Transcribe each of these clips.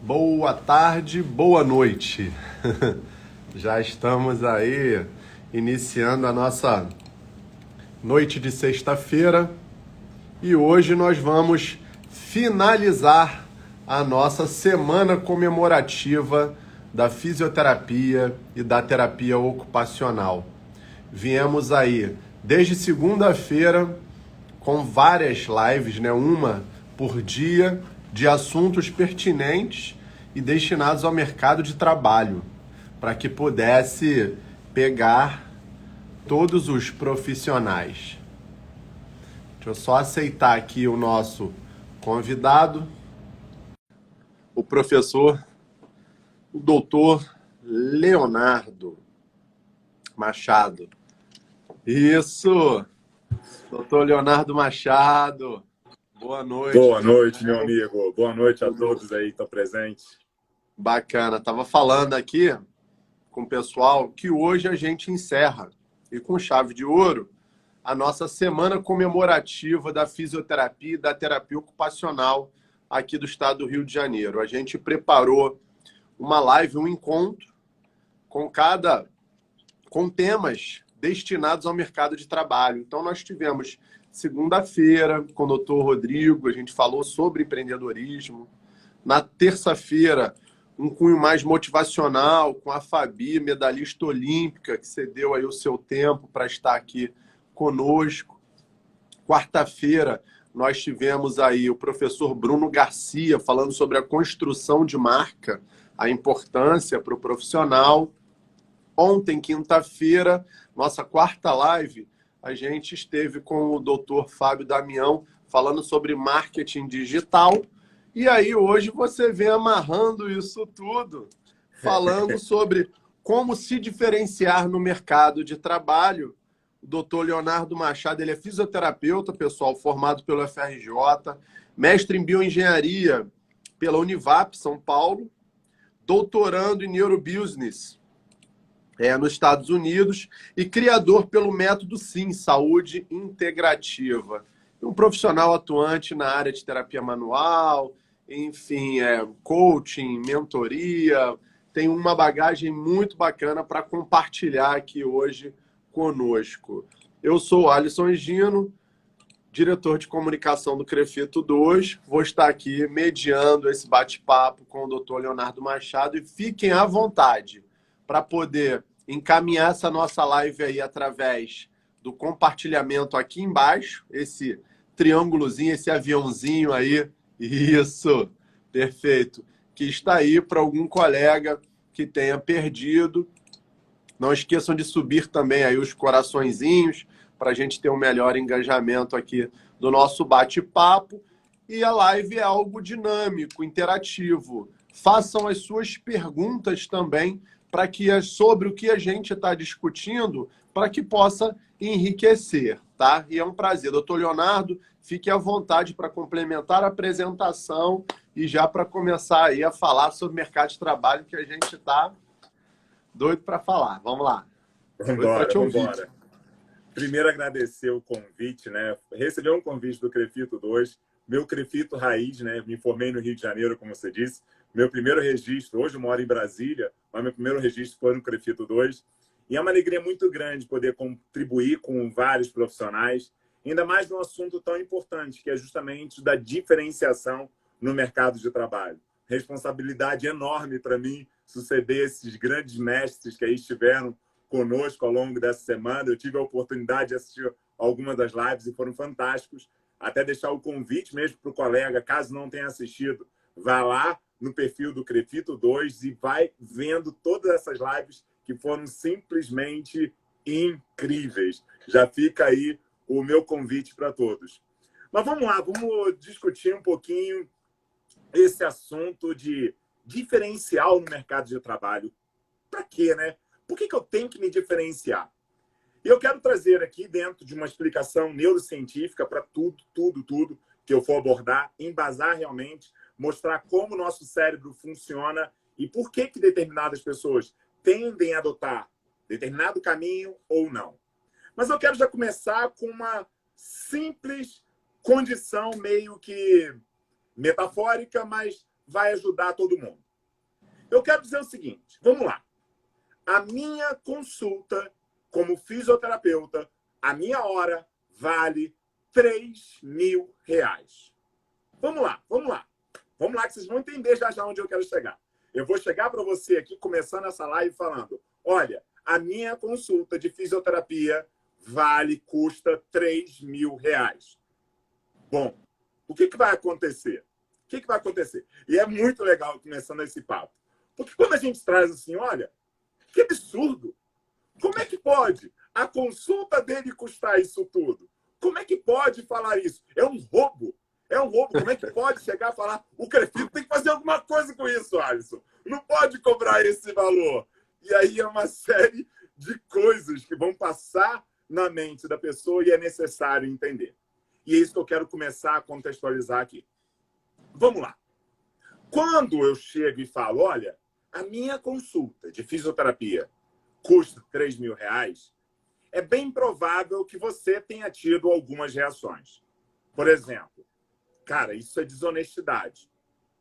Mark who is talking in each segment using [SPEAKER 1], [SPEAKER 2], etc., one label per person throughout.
[SPEAKER 1] Boa tarde, boa noite. Já estamos aí iniciando a nossa noite de sexta-feira e hoje nós vamos finalizar a nossa semana comemorativa da fisioterapia e da terapia ocupacional. Viemos aí desde segunda-feira com várias lives, né? Uma por dia, de assuntos pertinentes e destinados ao mercado de trabalho, para que pudesse pegar todos os profissionais. Deixa eu só aceitar aqui o nosso convidado, o professor, o doutor Leonardo Machado. Isso! Doutor Leonardo Machado, boa noite.
[SPEAKER 2] Boa noite, meu amigo. Boa noite a todos aí que estão presentes.
[SPEAKER 1] Bacana. Estava falando aqui com o pessoal que hoje a gente encerra, e com chave de ouro, a nossa semana comemorativa da fisioterapia e da terapia ocupacional aqui do estado do Rio de Janeiro. A gente preparou uma live, um encontro com temas destinados ao mercado de trabalho. Então, nós tivemos segunda-feira com o doutor Rodrigo, a gente falou sobre empreendedorismo. Na terça-feira, um cunho mais motivacional com a Fabi, medalhista olímpica, que cedeu aí o seu tempo para estar aqui conosco. Quarta-feira, nós tivemos aí o professor Bruno Garcia falando sobre a construção de marca, a importância para o profissional. Ontem, quinta-feira, nossa quarta live, a gente esteve com o doutor Fábio Damião falando sobre marketing digital. E aí hoje você vem amarrando isso tudo, falando sobre como se diferenciar no mercado de trabalho. O doutor Leonardo Machado, ele é fisioterapeuta, pessoal, formado pelo FRJ, mestre em bioengenharia pela Univap, São Paulo, doutorando em neurobusiness nos Estados Unidos e criador pelo método SIM, Saúde Integrativa. Um profissional atuante na área de terapia manual, enfim, coaching, mentoria, tem uma bagagem muito bacana para compartilhar aqui hoje conosco. Eu sou o Alisson Egino, diretor de comunicação do Crefito 2, vou estar aqui mediando esse bate-papo com o doutor Leonardo Machado e fiquem à vontade para poder encaminhar essa nossa live aí através do compartilhamento aqui embaixo, esse triângulozinho, esse aviãozinho aí, isso, perfeito, que está aí para algum colega que tenha perdido. Não esqueçam de subir também aí os coraçõezinhos para a gente ter um melhor engajamento aqui do nosso bate-papo. E a live é algo dinâmico, interativo. Façam as suas perguntas também para que sobre o que a gente está discutindo, para que possa enriquecer, tá? E é um prazer. Doutor Leonardo, fique à vontade para complementar a apresentação e já para começar aí a falar sobre o mercado de trabalho, que a gente está doido para falar. Vamos lá.
[SPEAKER 2] Vamos embora. Primeiro, agradecer o convite, né? Receber um convite do Crefito 2, meu Crefito Raiz, né? Me formei no Rio de Janeiro, como você disse. Meu primeiro registro, hoje eu moro em Brasília, mas meu primeiro registro foi no Crefito 2. E é uma alegria muito grande poder contribuir com vários profissionais, ainda mais num assunto tão importante, que é justamente da diferenciação no mercado de trabalho. Responsabilidade enorme para mim suceder esses grandes mestres que aí estiveram conosco ao longo dessa semana. Eu tive a oportunidade de assistir algumas das lives e foram fantásticos. Até deixar o convite mesmo para o colega, caso não tenha assistido, vá lá no perfil do Crefito 2 e vai vendo todas essas lives que foram simplesmente incríveis. Já fica aí o meu convite para todos. Mas vamos lá, vamos discutir um pouquinho esse assunto de diferencial no mercado de trabalho. Para quê, né? Por que eu tenho que me diferenciar? E eu quero trazer aqui, dentro de uma explicação neurocientífica para tudo que eu for abordar, embasar realmente, mostrar como o nosso cérebro funciona e por que determinadas pessoas tendem a adotar determinado caminho ou não. Mas eu quero já começar com uma simples condição meio que metafórica, mas vai ajudar todo mundo. Eu quero dizer o seguinte, vamos lá. A minha consulta como fisioterapeuta, a minha hora vale R$3.000. Vamos lá, vamos lá. Vamos lá que vocês vão entender já onde eu quero chegar. Eu vou chegar para você aqui, começando essa live, falando, olha, a minha consulta de fisioterapia custa R$3.000. Bom, o que vai acontecer? O que vai acontecer? E é muito legal começando esse papo. Porque quando a gente traz assim, olha, que absurdo! Como é que pode a consulta dele custar isso tudo? Como é que pode falar isso? É um roubo. É um roubo. Como é que pode chegar a falar o Crefito tem que fazer alguma coisa com isso, Alisson? Não pode cobrar esse valor. E aí é uma série de coisas que vão passar na mente da pessoa e é necessário entender. E é isso que eu quero começar a contextualizar aqui. Vamos lá. Quando eu chego e falo, olha, a minha consulta de fisioterapia custa R$3.000, é bem provável que você tenha tido algumas reações. Por exemplo, cara, isso é desonestidade.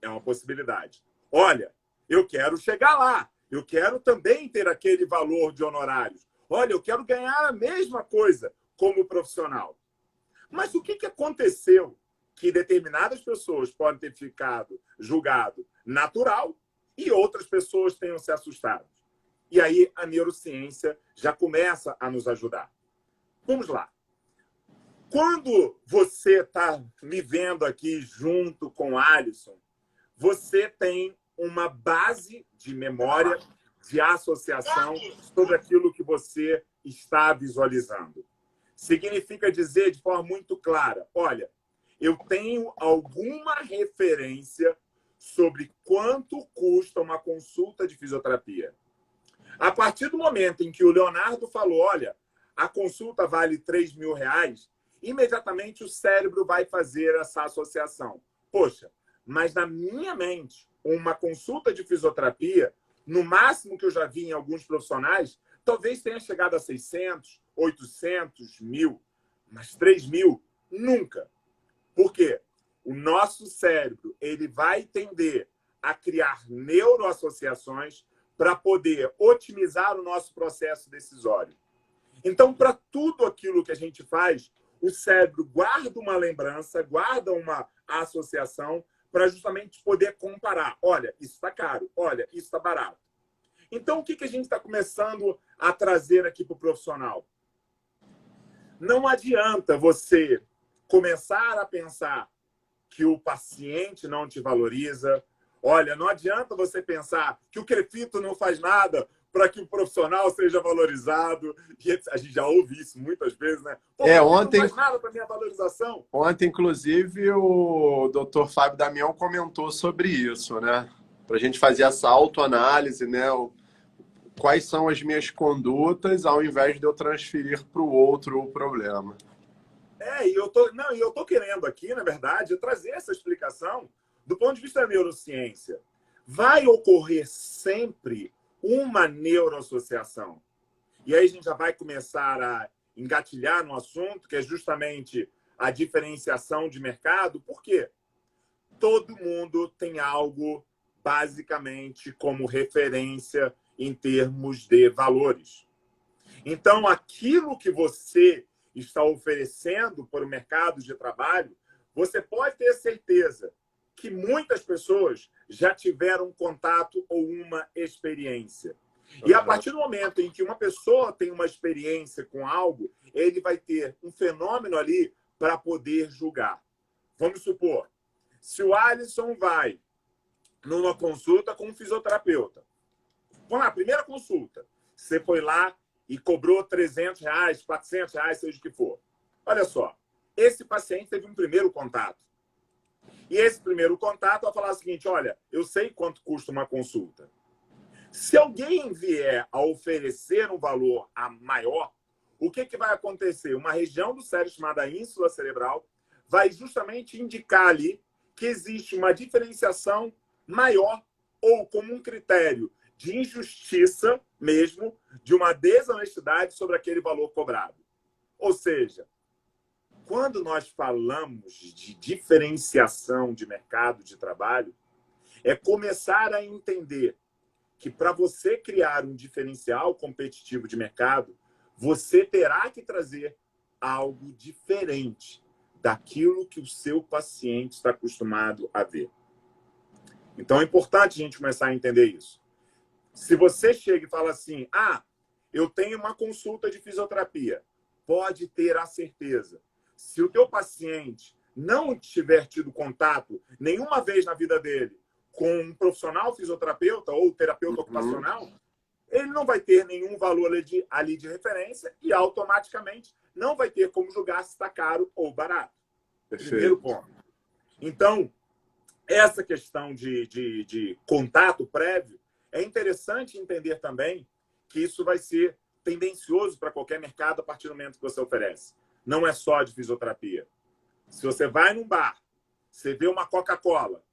[SPEAKER 2] É uma possibilidade. Olha, eu quero chegar lá. Eu quero também ter aquele valor de honorários. Olha, eu quero ganhar a mesma coisa como profissional. Mas o que aconteceu que determinadas pessoas podem ter ficado julgado natural e outras pessoas tenham se assustado? E aí a neurociência já começa a nos ajudar. Vamos lá. Quando você está me vendo aqui junto com o Alisson, você tem uma base de memória, de associação sobre aquilo que você está visualizando. Significa dizer de forma muito clara, olha, eu tenho alguma referência sobre quanto custa uma consulta de fisioterapia. A partir do momento em que o Leonardo falou, olha, a consulta vale R$3.000, imediatamente o cérebro vai fazer essa associação. Poxa, mas na minha mente, uma consulta de fisioterapia, no máximo que eu já vi em alguns profissionais, talvez tenha chegado a 600, 800, 1.000, mas 3.000, nunca. Por quê? O nosso cérebro ele vai tender a criar neuroassociações para poder otimizar o nosso processo decisório. Então, para tudo aquilo que a gente faz, o cérebro guarda uma lembrança, guarda uma associação para justamente poder comparar. Olha, isso está caro. Olha, isso está barato. Então, o que a gente está começando a trazer aqui para o profissional? Não adianta você começar a pensar que o paciente não te valoriza. Olha, não adianta você pensar que o Crefito não faz nada para que o profissional seja valorizado. E a gente já ouve isso muitas vezes, né? Pô,
[SPEAKER 1] Ontem
[SPEAKER 2] não faz nada para minha valorização.
[SPEAKER 1] Ontem, inclusive, o Dr. Fábio Damião comentou sobre isso, né? Para a gente fazer essa autoanálise, né? Quais são as minhas condutas ao invés de eu transferir para o outro o problema.
[SPEAKER 2] E eu tô querendo aqui, na verdade, trazer essa explicação do ponto de vista da neurociência. Vai ocorrer sempre uma neuroassociação. E aí a gente já vai começar a engatilhar no assunto, que é justamente a diferenciação de mercado. Por quê? Todo mundo tem algo, basicamente, como referência em termos de valores. Então, aquilo que você está oferecendo para o mercado de trabalho, você pode ter certeza que muitas pessoas já tiveram contato ou uma experiência. E a partir do momento em que uma pessoa tem uma experiência com algo, ele vai ter um fenômeno ali para poder julgar. Vamos supor, se o Alisson vai numa consulta com um fisioterapeuta. Vamos lá, primeira consulta. Você foi lá e cobrou R$300, R$400, seja o que for. Olha só, esse paciente teve um primeiro contato. E esse primeiro contato vai falar o seguinte, olha, eu sei quanto custa uma consulta. Se alguém vier a oferecer um valor maior, o que vai acontecer? Uma região do cérebro chamada ínsula cerebral vai justamente indicar ali que existe uma diferenciação maior ou como um critério de injustiça mesmo, de uma desonestidade sobre aquele valor cobrado. Ou seja, quando nós falamos de diferenciação de mercado de trabalho, É começar a entender que para você criar um diferencial competitivo de mercado, você terá que trazer algo diferente daquilo que o seu paciente está acostumado a ver. Então é importante a gente começar a entender isso. Se você chega e fala assim, eu tenho uma consulta de fisioterapia, pode ter a certeza. Se o teu paciente não tiver tido contato nenhuma vez na vida dele com um profissional fisioterapeuta ou terapeuta ocupacional, ele não vai ter nenhum valor ali de referência e automaticamente não vai ter como julgar se está caro ou barato.
[SPEAKER 1] Perfeito.
[SPEAKER 2] Primeiro ponto. Então, essa questão de contato prévio, é interessante entender também que isso vai ser tendencioso para qualquer mercado a partir do momento que você oferece. Não é só de fisioterapia. Se você vai num bar, você vê uma Coca-Cola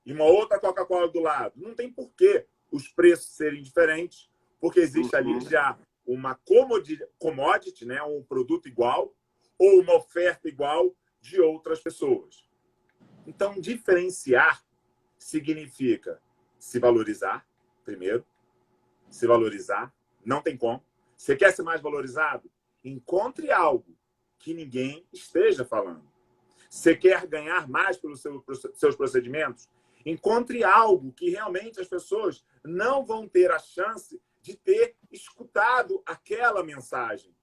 [SPEAKER 2] e uma outra Coca-Cola do lado, não tem porquê os preços serem diferentes, porque existe ali já uma commodity, né, um produto igual, ou uma oferta igual de outras pessoas. Então, diferenciar significa se valorizar, primeiro. Se valorizar, não tem como. Você quer ser mais valorizado? Encontre algo que ninguém esteja falando. Você quer ganhar mais pelos seus procedimentos? Encontre algo que realmente as pessoas não vão ter a chance de ter escutado aquela mensagem.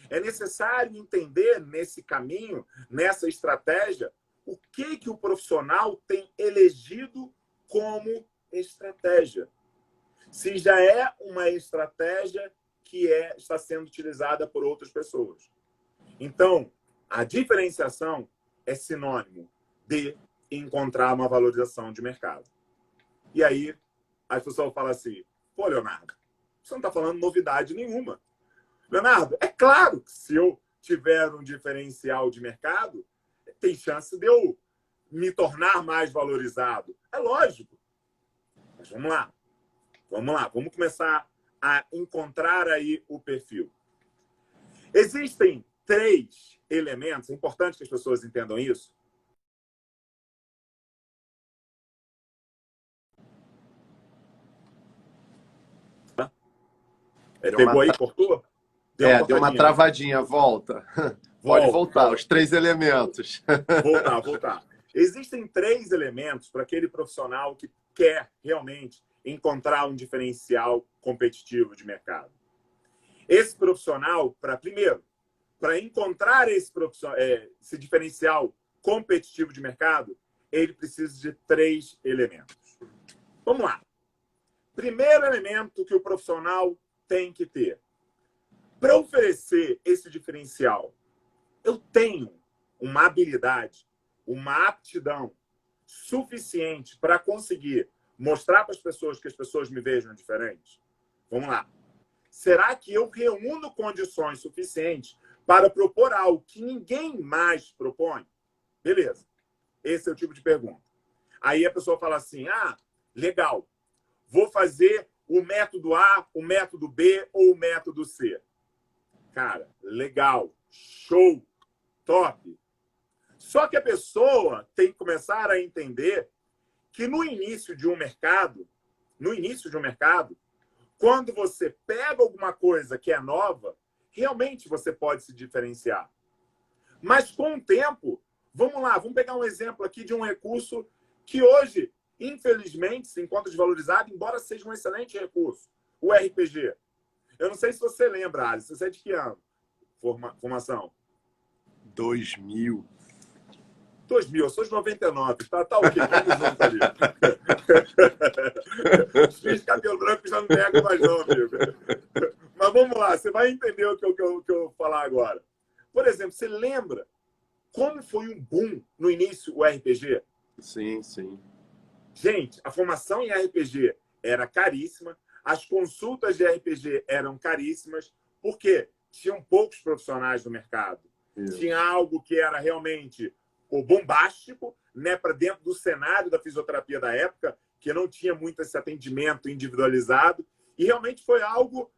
[SPEAKER 2] É necessário entender nesse caminho, nessa estratégia, o que o profissional tem elegido como estratégia. Se já é uma estratégia que está sendo utilizada por outras pessoas. Então, a diferenciação é sinônimo de encontrar uma valorização de mercado. E aí, as pessoas falam assim, pô, Leonardo, você não está falando novidade nenhuma. Leonardo, é claro que se eu tiver um diferencial de mercado, tem chance de eu me tornar mais valorizado. É lógico. Mas vamos lá. Vamos começar a encontrar aí o perfil. Existem 3 elementos, é importante que as pessoas entendam isso. Pegou aí, cortou?
[SPEAKER 1] Deu uma travadinha. Volta. Pode voltar, os 3 elementos.
[SPEAKER 2] Voltar. Existem 3 elementos para aquele profissional que quer realmente encontrar um diferencial competitivo de mercado. Esse profissional, primeiro, para encontrar esse diferencial competitivo de mercado, ele precisa de 3 elementos. Vamos lá. Primeiro elemento que o profissional tem que ter. Para oferecer esse diferencial, eu tenho uma habilidade, uma aptidão suficiente para conseguir mostrar para as pessoas que as pessoas me vejam diferente? Vamos lá. Será que eu reúno condições suficientes para propor algo que ninguém mais propõe? Beleza. Esse é o tipo de pergunta. Aí a pessoa fala assim, legal, vou fazer o método A, o método B ou o método C. Cara, legal, show, top. Só que a pessoa tem que começar a entender que no início de um mercado, quando você pega alguma coisa que é nova, realmente você pode se diferenciar. Mas com o tempo, vamos pegar um exemplo aqui de um recurso que hoje, infelizmente, se encontra desvalorizado, embora seja um excelente recurso, o RPG. Eu não sei se você lembra, Alice, você é de que ano? Formação?
[SPEAKER 1] 2000.
[SPEAKER 2] 2000, eu sou de 99. Tá o quê? Junto ali. Os filhos de cabelo branco já não pegam mais não, amigo. Mas vamos lá, você vai entender o que eu vou falar agora. Por exemplo, você lembra como foi um boom no início o RPG?
[SPEAKER 1] Sim, sim.
[SPEAKER 2] Gente, a formação em RPG era caríssima, as consultas de RPG eram caríssimas, porque tinham poucos profissionais no mercado. Isso. Tinha algo que era realmente o bombástico, né, para dentro do cenário da fisioterapia da época, que não tinha muito esse atendimento individualizado, e realmente foi algo,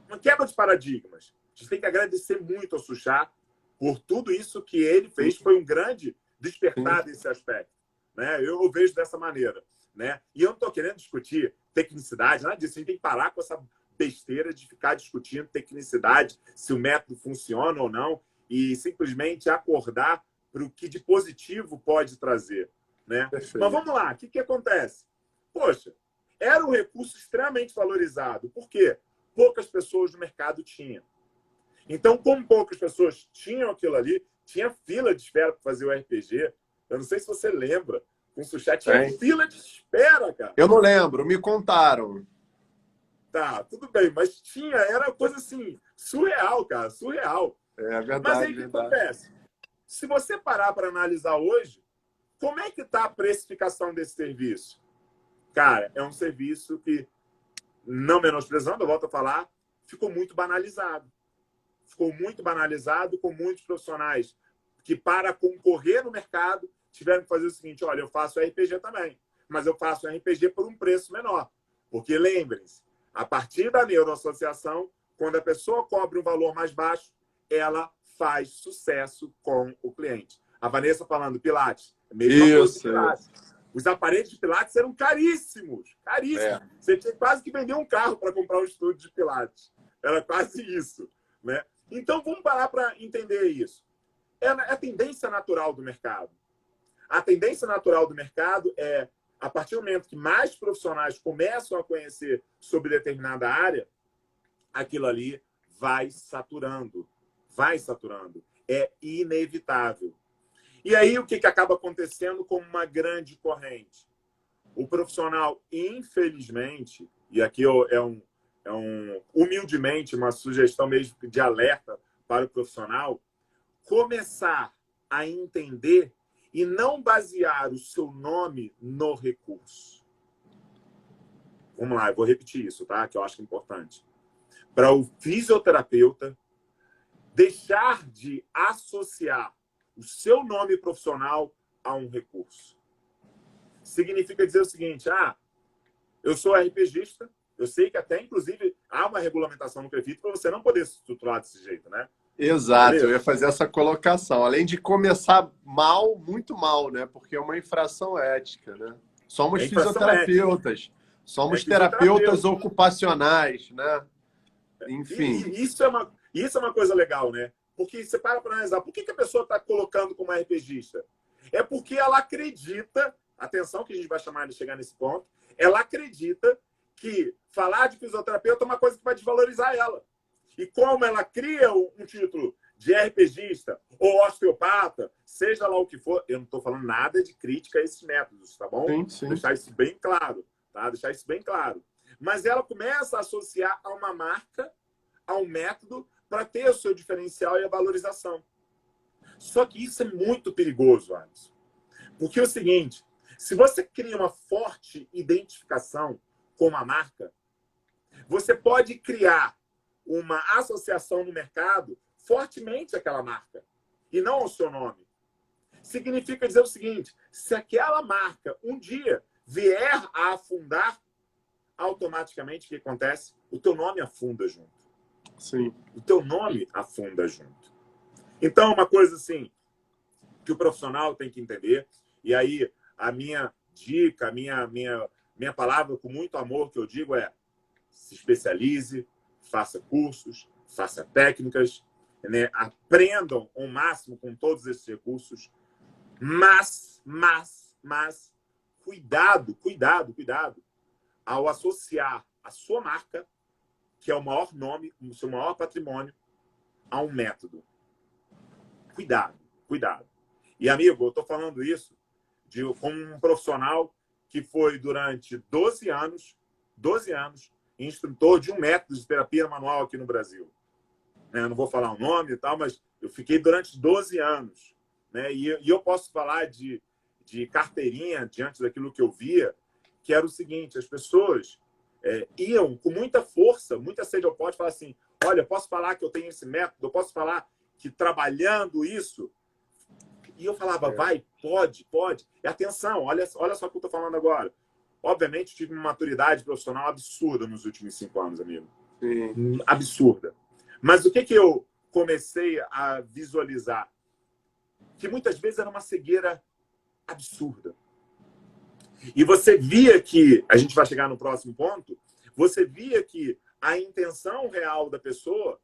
[SPEAKER 2] uma quebra de paradigmas. A gente tem que agradecer muito ao Suchá por tudo isso que ele fez, foi um grande despertar desse aspecto. Né? Eu vejo dessa maneira. né? E eu não estou querendo discutir tecnicidade, nada disso. A gente tem que parar com essa besteira de ficar discutindo tecnicidade, se o método funciona ou não, e simplesmente acordar para o que de positivo pode trazer, né?
[SPEAKER 1] Perfeito.
[SPEAKER 2] Mas vamos lá, o que acontece? Poxa, era um recurso extremamente valorizado. Por quê? Poucas pessoas no mercado tinham. Então, como poucas pessoas tinham aquilo ali, tinha fila de espera para fazer o RPG. Eu não sei se você lembra. Com o Sushi tinha fila de espera, cara.
[SPEAKER 1] Eu não lembro, me contaram.
[SPEAKER 2] Tá, tudo bem, mas tinha, era coisa assim, surreal, cara, surreal.
[SPEAKER 1] É verdade.
[SPEAKER 2] Mas aí o que acontece? Se você parar para analisar hoje, como é que está a precificação desse serviço? Cara, é um serviço que, não menosprezando, eu volto a falar, ficou muito banalizado. Ficou muito banalizado com muitos profissionais que, para concorrer no mercado, tiveram que fazer o seguinte: olha, eu faço RPG também, mas eu faço RPG por um preço menor. Porque, lembrem-se, a partir da neuroassociação, quando a pessoa cobra um valor mais baixo, ela faz sucesso com o cliente. A Vanessa falando Pilates, mesma coisa que Pilates. Os aparelhos de Pilates eram caríssimos, caríssimos. Você tinha quase que vender um carro para comprar um estúdio de Pilates. Era quase isso, né? Então, vamos parar para entender isso. É a tendência natural do mercado. A tendência natural do mercado é, a partir do momento que mais profissionais começam a conhecer sobre determinada área, aquilo ali vai saturando. Vai saturando. É inevitável. E aí, o que acaba acontecendo como uma grande corrente? O profissional, infelizmente, e aqui humildemente, uma sugestão mesmo de alerta para o profissional, começar a entender e não basear o seu nome no recurso. Vamos lá, eu vou repetir isso, tá? Que eu acho importante. Para o fisioterapeuta deixar de associar o seu nome profissional a um recurso. Significa dizer o seguinte: eu sou RPGista, eu sei que até, inclusive, há uma regulamentação no CREFIT para você não poder se estruturar desse jeito, né?
[SPEAKER 1] Exato, beleza? Eu ia fazer essa colocação. Além de começar mal, muito mal, né? Porque é uma infração ética, né? Somos fisioterapeutas, somos terapeutas ocupacionais, né? Enfim.
[SPEAKER 2] E isso é uma coisa legal, né? Porque você para analisar, por que a pessoa está colocando como RPGista? É porque ela acredita, atenção que a gente vai chamar de chegar nesse ponto, ela acredita que falar de fisioterapeuta é uma coisa que vai desvalorizar ela. E como ela cria um título de RPGista ou osteopata, seja lá o que for, eu não estou falando nada de crítica a esses métodos, tá bom?
[SPEAKER 1] Sim, sim.
[SPEAKER 2] Deixar isso bem claro, tá? Deixar isso bem claro. Mas ela começa a associar a uma marca, a um método, para ter o seu diferencial e a valorização. Só que isso é muito perigoso, Alisson. Porque é o seguinte, se você cria uma forte identificação com uma marca, você pode criar uma associação no mercado fortemente àquela marca e não ao seu nome. Significa dizer o seguinte: se aquela marca um dia vier a afundar, automaticamente o que acontece? O teu nome afunda junto.
[SPEAKER 1] Sim.
[SPEAKER 2] O teu nome afunda junto. Então, uma coisa assim que o profissional tem que entender, e aí a minha dica, a minha palavra com muito amor que eu digo é: se especialize, faça cursos, faça técnicas, né? Aprendam ao máximo com todos esses recursos, mas cuidado ao associar a sua marca, que é o maior nome, o seu maior patrimônio, a um método. Cuidado. E, amigo, eu estou falando isso como um profissional que foi durante 12 anos, instrutor de um método de terapia manual aqui no Brasil. Eu não vou falar o nome e tal, mas eu fiquei durante 12 anos. Né? E eu posso falar de carteirinha diante daquilo que eu via, que era o seguinte: as pessoas iam com muita força, muita sede ao pote, falar assim: olha, eu posso falar que eu tenho esse método, eu posso falar que trabalhando isso. E eu falava: vai, pode. E atenção, olha só o que eu estou falando agora. Obviamente, tive uma maturidade profissional absurda nos últimos 5 anos, amigo.
[SPEAKER 1] Sim.
[SPEAKER 2] Absurda. Mas o que eu comecei a visualizar? Que muitas vezes era uma cegueira absurda. E você via que, a gente vai chegar no próximo ponto, você via que a intenção real da pessoa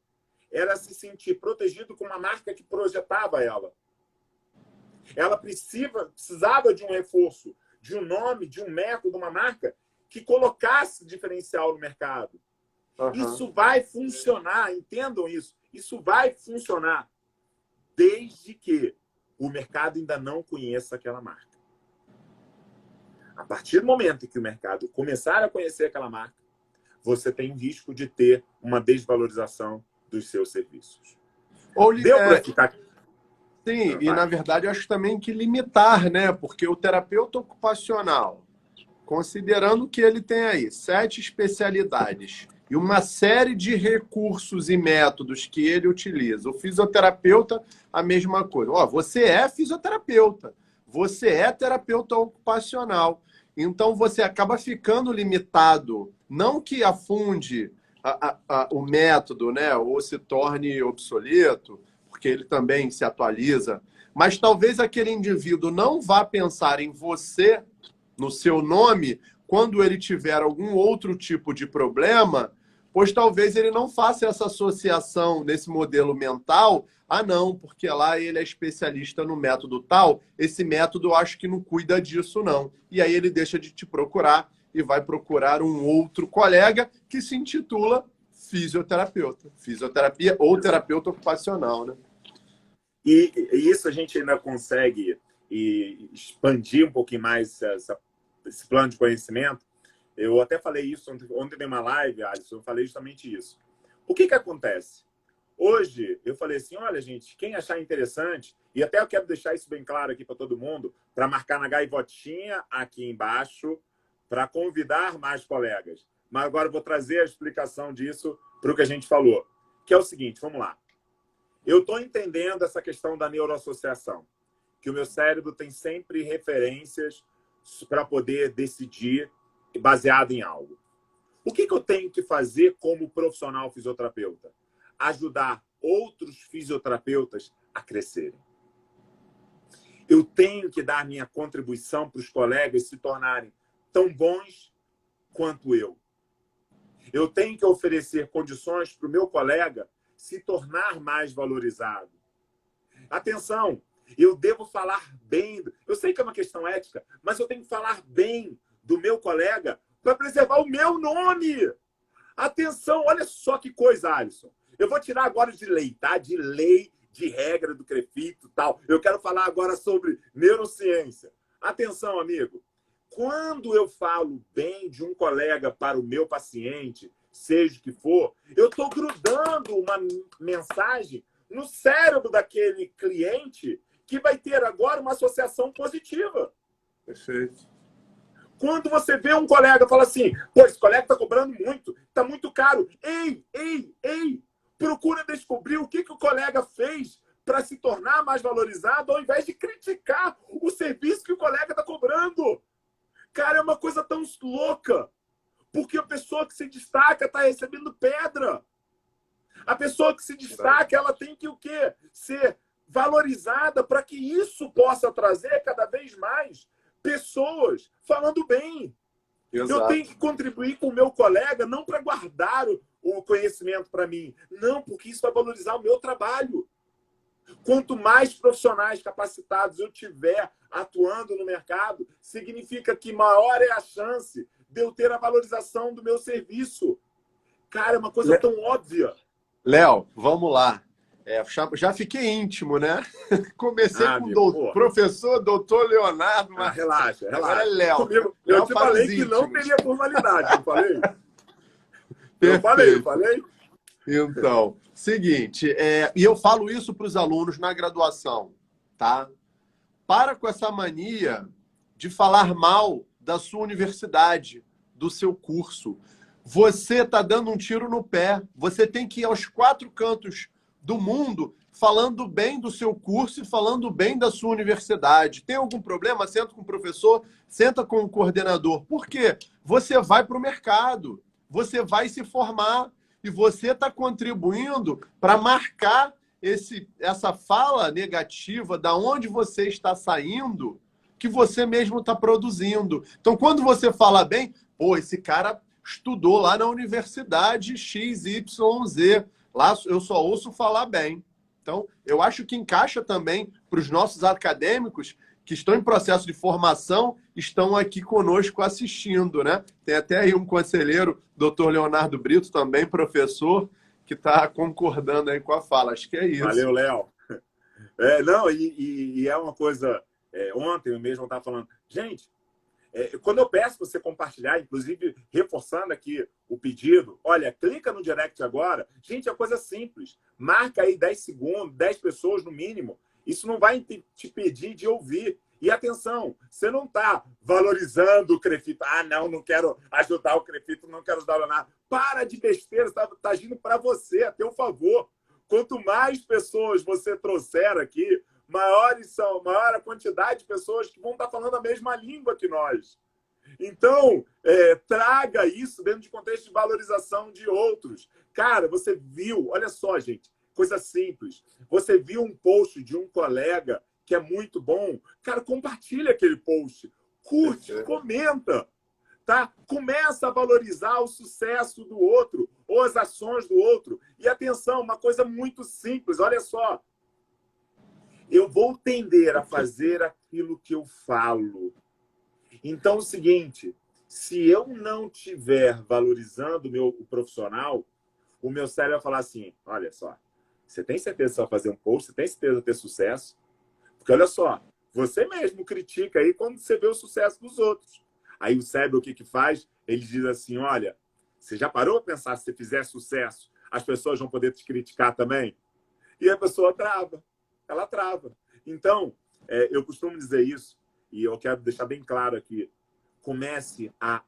[SPEAKER 2] era se sentir protegido com uma marca que projetava ela. Ela precisava de um reforço, de um nome, de um método, uma marca que colocasse diferencial no mercado.
[SPEAKER 1] Uhum.
[SPEAKER 2] Isso vai funcionar, entendam isso. Isso vai funcionar desde que o mercado ainda não conheça aquela marca. A partir do momento em que o mercado começar a conhecer aquela marca, você tem o risco de ter uma desvalorização dos seus serviços. Deu para ficar...
[SPEAKER 1] Sim, e na verdade eu acho também que limitar, né? Porque o terapeuta ocupacional, considerando que ele tem aí 7 especialidades e uma série de recursos e métodos que ele utiliza. O fisioterapeuta, a mesma coisa. Ó, você é fisioterapeuta, você é terapeuta ocupacional. Então você acaba ficando limitado. Não que afunde o método, né? Ou se torne obsoleto, porque ele também se atualiza. Mas talvez aquele indivíduo não vá pensar em você, no seu nome, quando ele tiver algum outro tipo de problema, pois talvez ele não faça essa associação nesse modelo mental. Ah, não, porque lá ele é especialista no método tal, esse método eu acho que não cuida disso, não. E aí ele deixa de te procurar e vai procurar um outro colega que se intitula fisioterapeuta. Fisioterapia ou terapeuta ocupacional, né?
[SPEAKER 2] E isso a gente ainda consegue expandir um pouquinho mais esse plano de conhecimento. Eu até falei isso ontem em uma live, Alisson, eu falei justamente isso. O que acontece? Hoje, eu falei assim, olha, gente, quem achar interessante, e até eu quero deixar isso bem claro aqui para todo mundo, para marcar na gaivotinha aqui embaixo, para convidar mais colegas. Mas agora eu vou trazer a explicação disso para o que a gente falou, que é o seguinte, vamos lá. Eu estou entendendo essa questão da neuroassociação, que o meu cérebro tem sempre referências para poder decidir baseado em algo. O que eu tenho que fazer como profissional fisioterapeuta? Ajudar outros fisioterapeutas a crescerem. Eu tenho que dar minha contribuição para os colegas se tornarem tão bons quanto eu. Eu tenho que oferecer condições para o meu colega se tornar mais valorizado. Atenção, eu devo falar bem. Eu sei que é uma questão ética, mas eu tenho que falar bem do meu colega para preservar o meu nome. Atenção, olha só que coisa, Alisson. Eu vou tirar agora de lei, tá? De lei, de regra do CREFITO e tal. Eu quero falar agora sobre neurociência. Atenção, amigo. Quando eu falo bem de um colega para o meu paciente, seja o que for, eu estou grudando uma mensagem no cérebro daquele cliente que vai ter agora uma associação positiva.
[SPEAKER 1] Perfeito.
[SPEAKER 2] Quando você vê um colega e fala assim, pô, esse colega está cobrando muito, está muito caro. Ei, procura descobrir o que o colega fez para se tornar mais valorizado, ao invés de criticar o serviço que o colega está cobrando. Cara, é uma coisa tão louca. Porque a pessoa que se destaca está recebendo pedra. A pessoa que se destaca, ela tem que o quê? Ser valorizada para que isso possa trazer cada vez mais pessoas falando bem. Exato. Eu tenho que contribuir com o meu colega, não para guardar o conhecimento para mim. Não, porque isso vai valorizar o meu trabalho. Quanto mais profissionais capacitados eu tiver atuando no mercado, significa que maior é a chance de eu ter a valorização do meu serviço. Cara, é uma coisa tão óbvia.
[SPEAKER 1] Léo, vamos lá. Já fiquei íntimo, né? Comecei com o professor doutor Leonardo.
[SPEAKER 2] Mas... relaxa.
[SPEAKER 1] Agora é Léo.
[SPEAKER 2] Comigo, eu te falei que não teria formalidade, não falei? Eu falei.
[SPEAKER 1] Então, seguinte, e eu falo isso para os alunos na graduação, tá? Para com essa mania de falar mal da sua universidade, do seu curso. Você está dando um tiro no pé. Você tem que ir aos 4 cantos do mundo falando bem do seu curso e falando bem da sua universidade. Tem algum problema? Senta com o professor, senta com o coordenador. Por quê? Você vai para o mercado, você vai se formar e você está contribuindo para marcar essa fala negativa da onde você está saindo que você mesmo está produzindo. Então, quando você fala bem, pô, esse cara estudou lá na universidade XYZ. Lá eu só ouço falar bem. Então, eu acho que encaixa também para os nossos acadêmicos que estão em processo de formação, estão aqui conosco assistindo, né? Tem até aí um conselheiro, doutor Leonardo Brito, também professor, que está concordando aí com a fala. Acho que é isso.
[SPEAKER 2] Valeu, Léo. Não, e é uma coisa... ontem eu mesmo estava falando, gente, quando eu peço para você compartilhar, inclusive reforçando aqui o pedido, olha, clica no direct agora. Gente, é coisa simples. Marca aí 10 segundos, 10 pessoas no mínimo. Isso não vai te pedir de ouvir. E atenção, você não está valorizando o Crefito. Ah, não quero ajudar o Crefito, não quero ajudar o Leonardo. Para de besteira, está agindo para você, a teu favor. Quanto mais pessoas você trouxer aqui, maior a quantidade de pessoas que vão estar falando a mesma língua que nós. Então, traga isso dentro de contexto de valorização de outros. Cara, você viu, olha só, gente, coisa simples. Você viu um post de um colega que é muito bom, cara, compartilha aquele post, curte, comenta, tá? Começa a valorizar o sucesso do outro ou as ações do outro. E atenção, uma coisa muito simples, olha só. Eu vou tender a fazer aquilo que eu falo. Então, é o seguinte, se eu não estiver valorizando o profissional, o meu cérebro vai falar assim, olha só, você tem certeza que você vai fazer um post? Você tem certeza de ter sucesso? Porque, olha só, você mesmo critica aí quando você vê o sucesso dos outros. Aí o cérebro, o que faz? Ele diz assim, olha, você já parou para pensar, se você fizer sucesso, as pessoas vão poder te criticar também? E a pessoa trava. Ela trava. Então, eu costumo dizer isso, e eu quero deixar bem claro aqui. Comece a...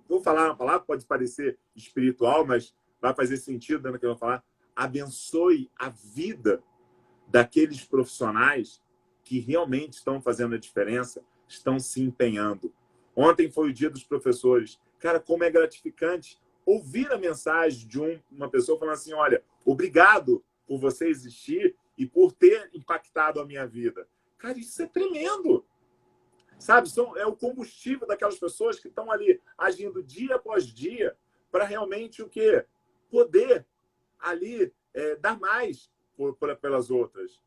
[SPEAKER 2] Vou falar uma palavra, pode parecer espiritual, mas vai fazer sentido dentro do que eu vou falar. Abençoe a vida daqueles profissionais que realmente estão fazendo a diferença, estão se empenhando. Ontem foi o dia dos professores. Cara, como é gratificante ouvir a mensagem de uma pessoa falando assim, olha, obrigado por você existir e por ter impactado a minha vida. Cara, isso é tremendo. Sabe? É o combustível daquelas pessoas que estão ali agindo dia após dia para realmente o quê? Poder ali dar mais pelas outras.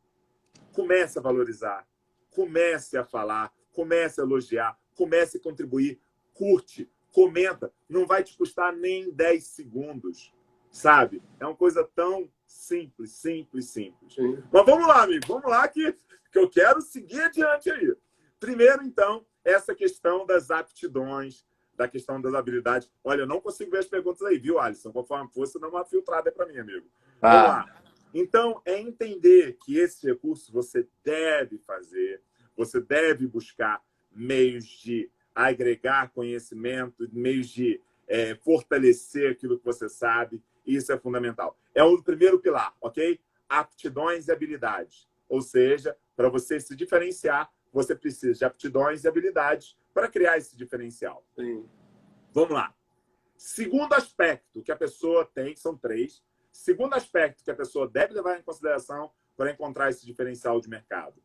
[SPEAKER 2] Comece a valorizar, comece a falar, comece a elogiar, comece a contribuir, curte, comenta. Não vai te custar nem 10 segundos, sabe? É uma coisa tão simples, simples, simples. Sim. Mas vamos lá, amigo, vamos lá que eu quero seguir adiante aí. Primeiro, então, essa questão das aptidões, da questão das habilidades. Olha, eu não consigo ver as perguntas aí, viu, Alisson? Conforme fosse, dá uma filtrada para mim, amigo. Vamos lá. Então, é entender que esse recurso você deve fazer, você deve buscar meios de agregar conhecimento, meios de fortalecer aquilo que você sabe. Isso é fundamental. É o primeiro pilar, ok? Aptidões e habilidades. Ou seja, para você se diferenciar, você precisa de aptidões e habilidades para criar esse diferencial. Sim. Vamos lá. Segundo aspecto que a pessoa tem, são 3. Segundo aspecto que a pessoa deve levar em consideração para encontrar esse diferencial de mercado.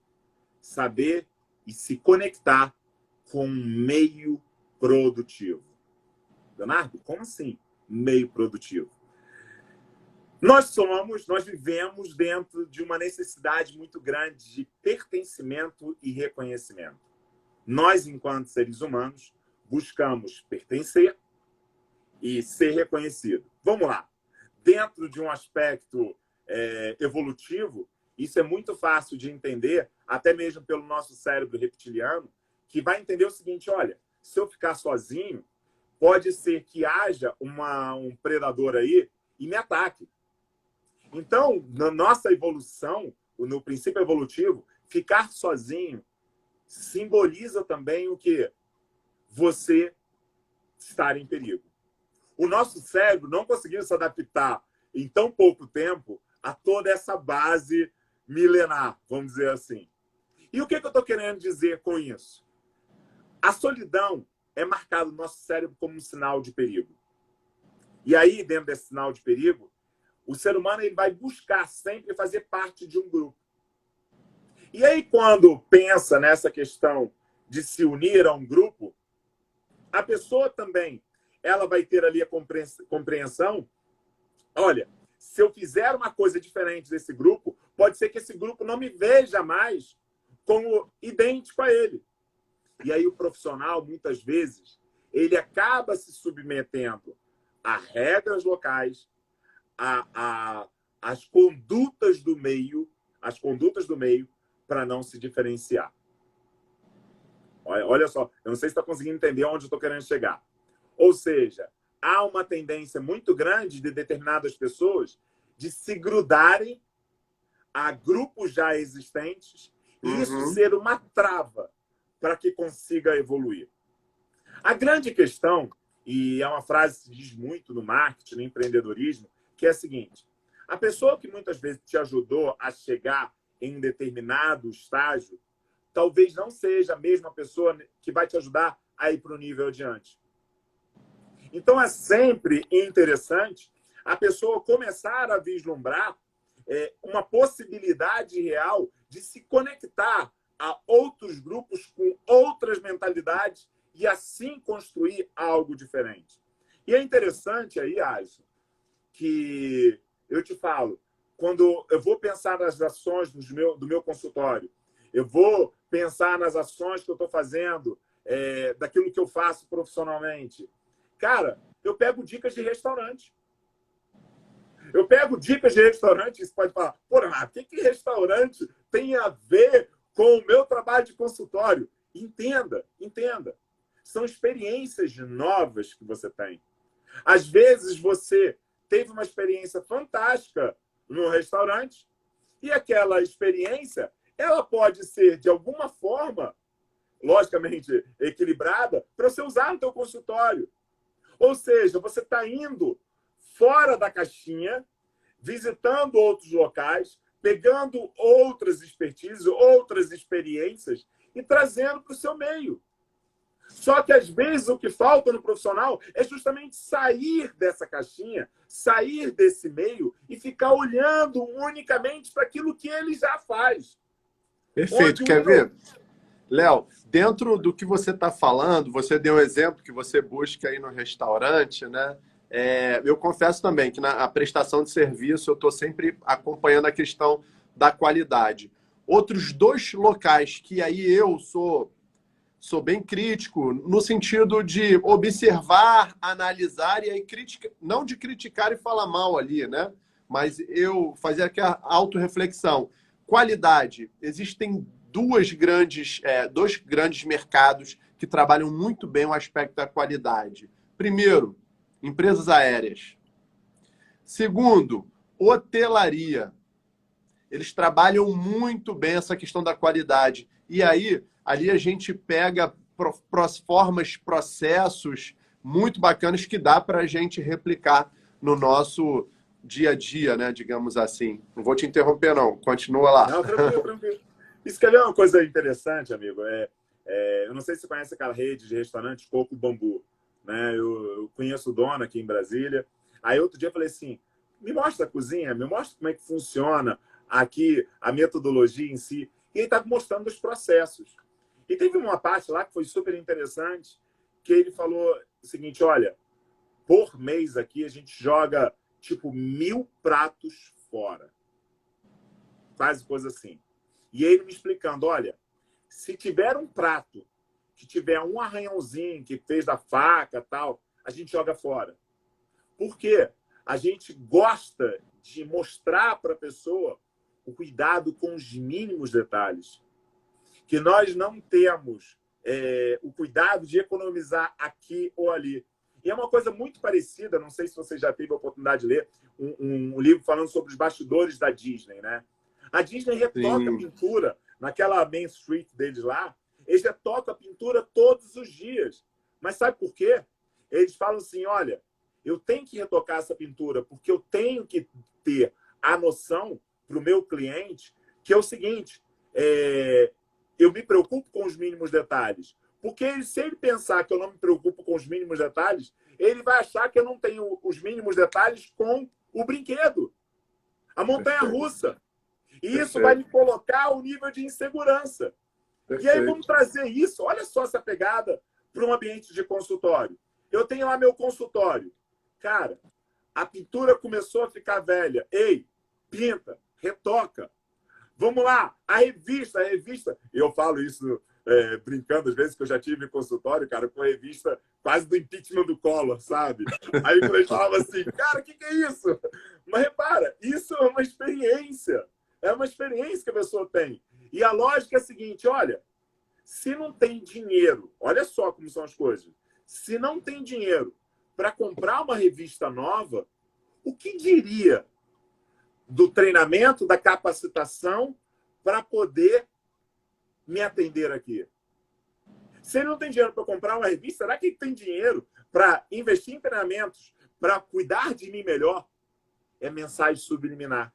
[SPEAKER 2] Saber e se conectar com um meio produtivo. Leonardo, como assim meio produtivo? Nós vivemos dentro de uma necessidade muito grande de pertencimento e reconhecimento. Nós, enquanto seres humanos, buscamos pertencer e ser reconhecido. Vamos lá. Dentro de um aspecto evolutivo, isso é muito fácil de entender, até mesmo pelo nosso cérebro reptiliano, que vai entender o seguinte, olha, se eu ficar sozinho, pode ser que haja um predador aí e me ataque. Então, na nossa evolução, no princípio evolutivo, ficar sozinho simboliza também o quê? Você estar em perigo. O nosso cérebro não conseguiu se adaptar em tão pouco tempo a toda essa base milenar, vamos dizer assim. E o que eu estou querendo dizer com isso? A solidão é marcada no nosso cérebro como um sinal de perigo. E aí, dentro desse sinal de perigo, o ser humano ele vai buscar sempre fazer parte de um grupo. E aí, quando pensa nessa questão de se unir a um grupo, a pessoa também ela vai ter ali a compreensão. Olha, se eu fizer uma coisa diferente desse grupo, pode ser que esse grupo não me veja mais como idêntico a ele. E aí o profissional, muitas vezes, ele acaba se submetendo a regras locais, as condutas do meio, para não se diferenciar. Olha só, eu não sei se está conseguindo entender onde eu estou querendo chegar. Ou seja, há uma tendência muito grande de determinadas pessoas de se grudarem a grupos já existentes e isso ser uma trava para que consiga evoluir. A grande questão, e é uma frase que se diz muito no marketing, no empreendedorismo, que é a seguinte: a pessoa que muitas vezes te ajudou a chegar em um determinado estágio, talvez não seja a mesma pessoa que vai te ajudar a ir para o nível adiante. Então, é sempre interessante a pessoa começar a vislumbrar uma possibilidade real de se conectar a outros grupos com outras mentalidades e assim construir algo diferente. E é interessante aí, Alisson, que eu te falo, quando eu vou pensar nas ações do meu consultório, eu vou pensar nas ações que eu estou fazendo, daquilo que eu faço profissionalmente. Cara, eu pego dicas de restaurante. Eu pego dicas de restaurante e você pode falar, porra, o que restaurante tem a ver com o meu trabalho de consultório? Entenda, entenda. São experiências novas que você tem. Às vezes você teve uma experiência fantástica no restaurante e aquela experiência ela pode ser, de alguma forma, logicamente equilibrada, para você usar no seu consultório. Ou seja, você está indo fora da caixinha, visitando outros locais, pegando outras expertises, outras experiências e trazendo para o seu meio. Só que, às vezes, o que falta no profissional é justamente sair dessa caixinha, sair desse meio e ficar olhando unicamente para aquilo que ele já faz.
[SPEAKER 1] Perfeito. Quer ver? Léo, dentro do que você está falando, você deu um exemplo que você busca aí no restaurante, né? Eu confesso também que na prestação de serviço eu estou sempre acompanhando a questão da qualidade. Outros dois locais que aí eu sou bem crítico, no sentido de observar, analisar e aí não de criticar e falar mal ali, né? Mas eu fazer aquela autorreflexão. Qualidade. Existem dois grandes mercados que trabalham muito bem o aspecto da qualidade. Primeiro, empresas aéreas. Segundo, hotelaria. Eles trabalham muito bem essa questão da qualidade. E aí, ali a gente pega formas, processos muito bacanas que dá para a gente replicar no nosso dia a dia, né? Digamos assim. Não vou te interromper, não. Continua lá.
[SPEAKER 2] Não, tranquilo, tranquilo. Isso que é uma coisa interessante, amigo. Eu não sei se você conhece aquela rede de restaurantes Coco Bambu. Né? Eu conheço o dono aqui em Brasília. Aí outro dia eu falei assim, me mostra a cozinha, me mostra como é que funciona aqui a metodologia em si. E ele estava mostrando os processos. E teve uma parte lá que foi super interessante, que ele falou o seguinte, olha, por mês aqui a gente joga tipo 1000 pratos fora. Quase coisa assim. E ele me explicando, olha, se tiver um prato que tiver um arranhãozinho que fez da faca tal, a gente joga fora. Por quê? A gente gosta de mostrar para a pessoa o cuidado com os mínimos detalhes. Que nós não temos o cuidado de economizar aqui ou ali. E é uma coisa muito parecida, não sei se você já teve a oportunidade de ler, um livro falando sobre os bastidores da Disney, né? A Disney retoca a pintura naquela Main Street deles lá, eles retocam a pintura todos os dias. Mas sabe por quê? Eles falam assim, olha, eu tenho que retocar essa pintura porque eu tenho que ter a noção para o meu cliente que é o seguinte, eu me preocupo com os mínimos detalhes. Porque se ele pensar que eu não me preocupo com os mínimos detalhes, ele vai achar que eu não tenho os mínimos detalhes com o brinquedo. A montanha-russa. E isso vai me colocar ao nível de insegurança.
[SPEAKER 1] Perfeito.
[SPEAKER 2] E aí vamos trazer isso. Olha só essa pegada para um ambiente de consultório. Eu tenho lá meu consultório. Cara, a pintura começou a ficar velha. Ei, pinta, retoca. Vamos lá, a revista. Eu falo isso brincando, às vezes, que eu já tive em consultório, cara, com a revista quase do impeachment do Collor, sabe? Aí quando eles falavam assim, cara, o que é isso? Mas repara, isso é uma experiência. É uma experiência que a pessoa tem. E a lógica é a seguinte, olha, se não tem dinheiro, olha só como são as coisas. Se não tem dinheiro para comprar uma revista nova, o que diria do treinamento, da capacitação para poder me atender aqui? Se ele não tem dinheiro para comprar uma revista, será que ele tem dinheiro para investir em treinamentos, para cuidar de mim melhor? É mensagem subliminar.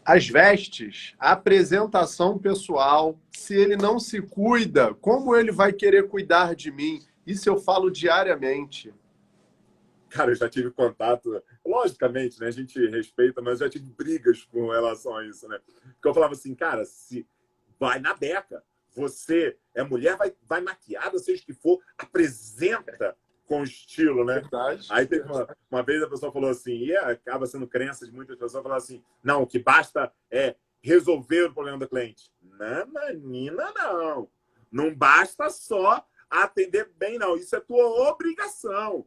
[SPEAKER 1] As vestes, a apresentação pessoal, se ele não se cuida, como ele vai querer cuidar de mim? Isso eu falo diariamente.
[SPEAKER 2] Cara, eu já tive contato, logicamente, né? A gente respeita, mas eu já tive brigas com relação a isso, né? Porque eu falava assim, cara, se vai na beca, você é mulher, vai maquiada, seja o que for, apresenta com estilo, né?
[SPEAKER 1] Verdade.
[SPEAKER 2] Aí teve uma vez a pessoa falou assim, e acaba sendo crença de muitas pessoas, falar assim, não, o que basta é resolver o problema do cliente. Nananina, não. Não basta só atender bem, não. Isso é tua obrigação.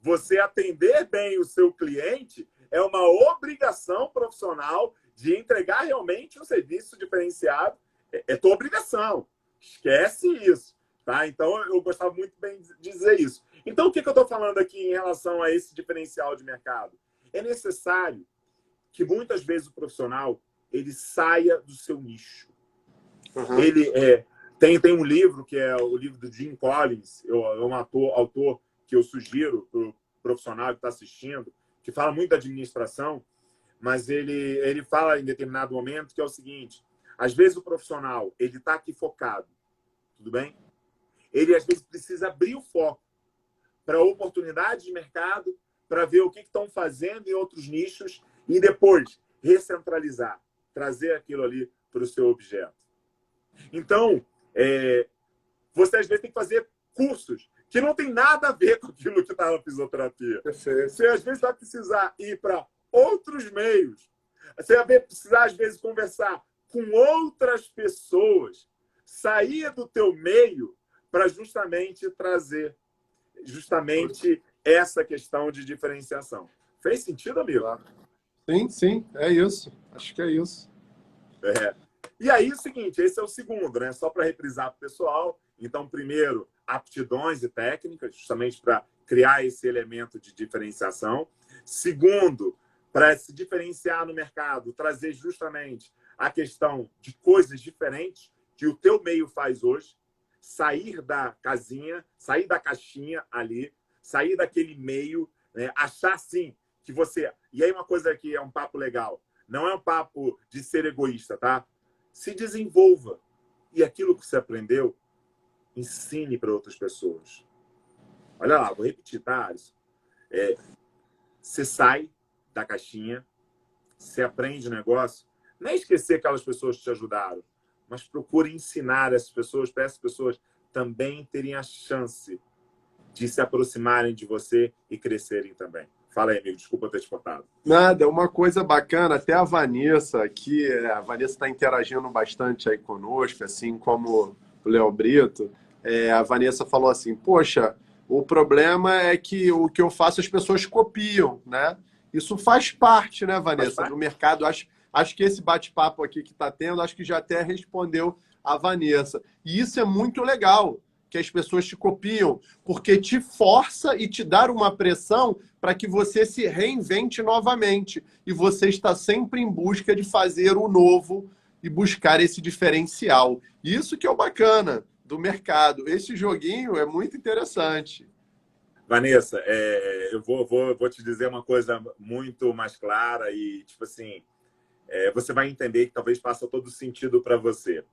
[SPEAKER 2] Você atender bem o seu cliente é uma obrigação profissional de entregar realmente um serviço diferenciado. É tua obrigação. Esquece isso. Tá? Então, eu gostava muito bem de dizer isso. Então, o que eu estou falando aqui em relação a esse diferencial de mercado? É necessário que, muitas vezes, o profissional ele saia do seu nicho.
[SPEAKER 1] Uhum.
[SPEAKER 2] Ele tem um livro, que é o livro do Jim Collins, é um autor que eu sugiro para o profissional que está assistindo, que fala muito da administração, mas ele fala em determinado momento que é o seguinte, às vezes o profissional ele está aqui focado, tudo bem? Ele às vezes precisa abrir o foco para oportunidades de mercado, para ver o que estão fazendo em outros nichos e depois recentralizar, trazer aquilo ali para o seu objeto. Então, você às vezes tem que fazer cursos que não tem nada a ver com aquilo que está na fisioterapia.
[SPEAKER 1] Perfeito.
[SPEAKER 2] Você às vezes vai precisar ir para outros meios. Você vai precisar, às vezes, conversar com outras pessoas, sair do teu meio para justamente trazer essa questão de diferenciação. Fez sentido, amigo?
[SPEAKER 1] Sim, é isso. Acho que é isso.
[SPEAKER 2] E aí, é o seguinte, esse é o segundo, né? Só para reprisar para o pessoal. Então, primeiro, aptidões e técnicas, justamente para criar esse elemento de diferenciação. Segundo, para se diferenciar no mercado, trazer justamente a questão de coisas diferentes que o teu meio faz hoje, sair da casinha, sair da caixinha ali, sair daquele meio, né? Achar, sim, que você... E aí uma coisa que é um papo legal, não é um papo de ser egoísta, tá? Se desenvolva. E aquilo que você aprendeu, ensine para outras pessoas. Olha lá, vou repetir, tá, Alisson? Você sai da caixinha, você aprende o negócio, não é esquecer aquelas pessoas que te ajudaram, mas procure ensinar essas pessoas, para essas pessoas também terem a chance de se aproximarem de você e crescerem também. Fala aí, amigo, desculpa ter te cortado.
[SPEAKER 1] Nada, uma coisa bacana, até a Vanessa aqui, a Vanessa está interagindo bastante aí conosco, assim como o Léo Brito. A Vanessa falou assim, poxa, o problema é que o que eu faço as pessoas copiam, né? Isso faz parte, né, Vanessa, do mercado. Acho que esse bate-papo aqui que está tendo, acho que já até respondeu a Vanessa. E isso é muito legal, que as pessoas te copiam, porque te força e te dá uma pressão para que você se reinvente novamente. E você está sempre em busca de fazer o novo e buscar esse diferencial. Isso que é o bacana do mercado. Esse joguinho é muito interessante.
[SPEAKER 2] Vanessa, eu vou te dizer uma coisa muito mais clara e, tipo assim, você vai entender que talvez faça todo sentido para você.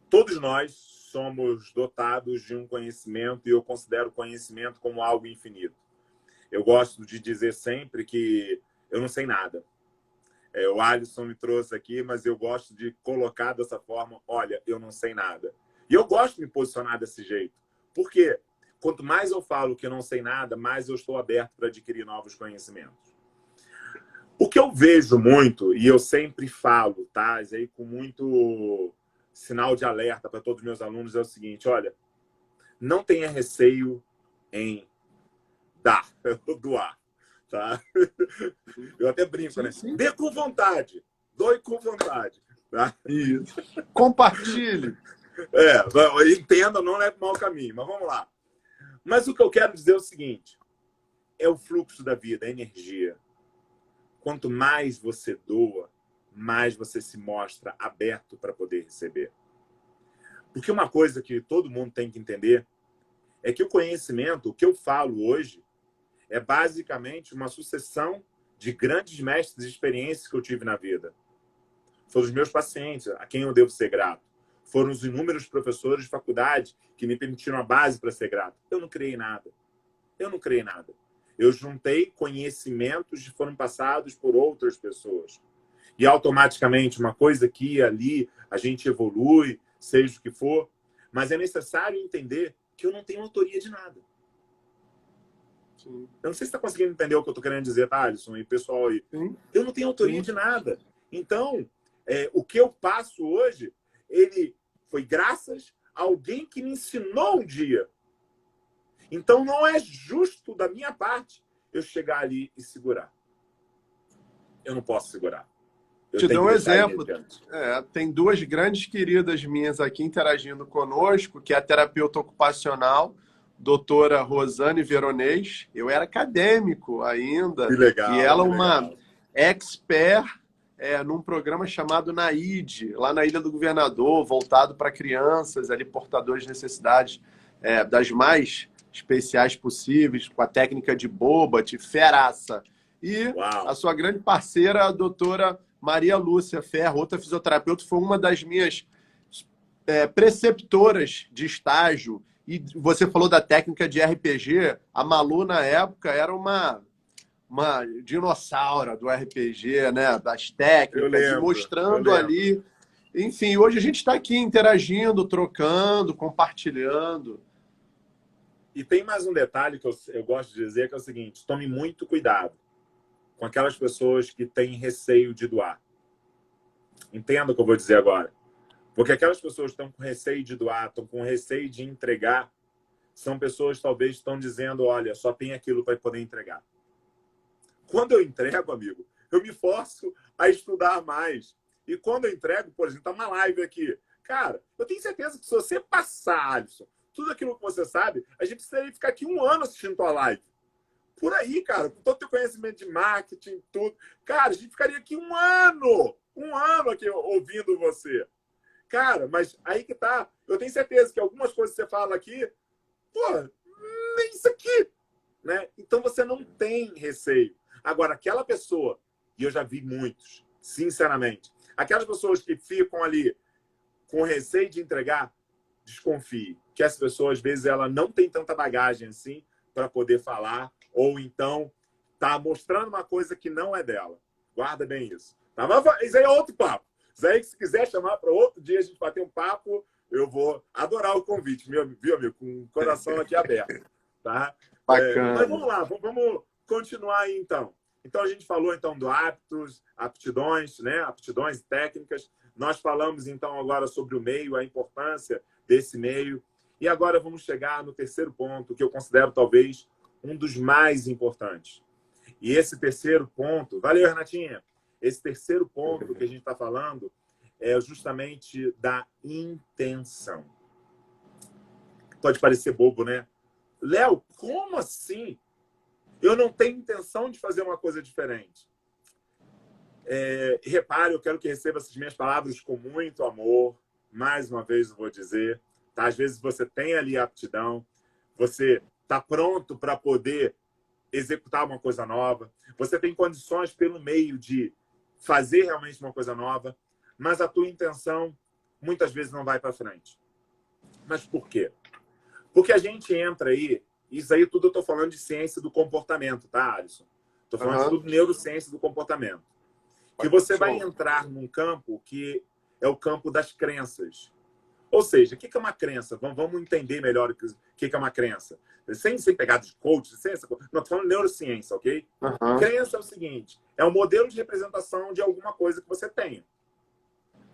[SPEAKER 2] Todos nós somos dotados de um conhecimento e eu considero o conhecimento como algo infinito. Eu gosto de dizer sempre que eu não sei nada. O Alisson me trouxe aqui, mas eu gosto de colocar dessa forma, olha, eu não sei nada. E eu gosto de me posicionar desse jeito. Por quê? Quanto mais eu falo que eu não sei nada, mais eu estou aberto para adquirir novos conhecimentos. O que eu vejo muito, e eu sempre falo, tá? Isso aí com muito sinal de alerta para todos os meus alunos, é o seguinte, olha, não tenha receio em dar, doar, tá? Eu até brinco, né?
[SPEAKER 1] Sim.
[SPEAKER 2] Dê com vontade, doe com vontade, tá?
[SPEAKER 1] Isso. Compartilhe.
[SPEAKER 2] Entenda, não é mau caminho, mas vamos lá. Mas o que eu quero dizer é o seguinte, é o fluxo da vida, a energia. Quanto mais você doa, mais você se mostra aberto para poder receber. Porque uma coisa que todo mundo tem que entender é que o conhecimento, o que eu falo hoje, é basicamente uma sucessão de grandes mestres e experiências que eu tive na vida. Foram os meus pacientes, a quem eu devo ser grato. Foram os inúmeros professores de faculdade que me permitiram a base para ser grato. Eu não criei nada. Eu não criei nada. Eu juntei conhecimentos que foram passados por outras pessoas. E automaticamente, uma coisa aqui e ali, a gente evolui, seja o que for. Mas é necessário entender que eu não tenho autoria de nada.
[SPEAKER 1] Sim.
[SPEAKER 2] Eu não sei se está conseguindo entender o que eu estou querendo dizer, tá, Alisson e pessoal aí.
[SPEAKER 1] Sim.
[SPEAKER 2] Eu não tenho autoria de nada. Então, o que eu passo hoje, ele foi graças a alguém que me ensinou um dia. Então, não é justo da minha parte eu chegar ali e segurar. Eu não posso segurar.
[SPEAKER 1] Te dou um exemplo. Tem duas grandes queridas minhas aqui interagindo conosco, que é a terapeuta ocupacional, doutora Rosane Veronês. Eu era acadêmico ainda.
[SPEAKER 2] Que legal.
[SPEAKER 1] E ela uma expert num programa chamado NAID, lá na Ilha do Governador, voltado para crianças ali portadores de necessidades das mais especiais possíveis, com a técnica de Bobat, feraça. E a sua grande parceira, a doutora Maria Lúcia Ferro, outra fisioterapeuta, foi uma das minhas preceptoras de estágio. E você falou da técnica de RPG. A Malu, na época, era uma dinossauro do RPG, né? Das técnicas, e mostrando ali. Enfim, hoje a gente está aqui interagindo, trocando, compartilhando.
[SPEAKER 2] E tem mais um detalhe que eu gosto de dizer, que é o seguinte, tome muito cuidado com aquelas pessoas que têm receio de doar. Entenda o que eu vou dizer agora. Porque aquelas pessoas que estão com receio de doar, estão com receio de entregar, são pessoas que talvez estão dizendo, olha, só tem aquilo para poder entregar. Quando eu entrego, amigo, eu me forço a estudar mais. E quando eu entrego, por exemplo, tá uma live aqui. Cara, eu tenho certeza que se você passar, Alisson, tudo aquilo que você sabe, a gente precisaria ficar aqui 1 ano assistindo tua live. Por aí, cara, com todo o teu conhecimento de marketing, tudo. Cara, a gente ficaria aqui 1 ano! 1 ano aqui ouvindo você. Cara, mas aí que tá. Eu tenho certeza que algumas coisas que você fala aqui, pô, nem isso aqui. Né? Então você não tem receio. Agora, aquela pessoa, e eu já vi muitos, sinceramente, aquelas pessoas que ficam ali com receio de entregar, desconfie. Que essa pessoa, às vezes, ela não tem tanta bagagem assim para poder falar, ou então tá mostrando uma coisa que não é dela. Guarda bem isso. Tá? Isso aí é outro papo. Isso aí, se quiser chamar para outro dia a gente bater um papo, eu vou adorar o convite, viu, amigo? Com o coração aqui aberto. Tá?
[SPEAKER 1] Bacana.
[SPEAKER 2] Mas vamos lá, vamos continuar aí, então. Então, a gente falou, então, do hábitos, aptidões, né? Aptidões e técnicas. Nós falamos, então, agora sobre o meio, a importância desse meio. E agora vamos chegar no terceiro ponto, que eu considero, talvez, um dos mais importantes. E esse terceiro ponto... Valeu, Renatinha! Esse terceiro ponto que a gente está falando é justamente da intenção. Pode parecer bobo, né? Léo, como assim? Eu não tenho intenção de fazer uma coisa diferente. Repare, eu quero que receba essas minhas palavras com muito amor. Mais uma vez eu vou dizer. Tá? Às vezes você tem ali a aptidão, você está pronto para poder executar uma coisa nova, você tem condições pelo meio de fazer realmente uma coisa nova, mas a tua intenção muitas vezes não vai para frente. Mas por quê? Porque a gente entra aí, isso aí tudo eu estou falando de ciência do comportamento, tá, Alisson? Estou falando de tudo neurociência do comportamento. Que você vai entrar num campo que é o campo das crenças. Ou seja, o que é uma crença? Vamos entender melhor o que é uma crença. Sem pegar de coach, não, estou falando de neurociência, ok? Crença é o seguinte, é um modelo de representação de alguma coisa que você tenha.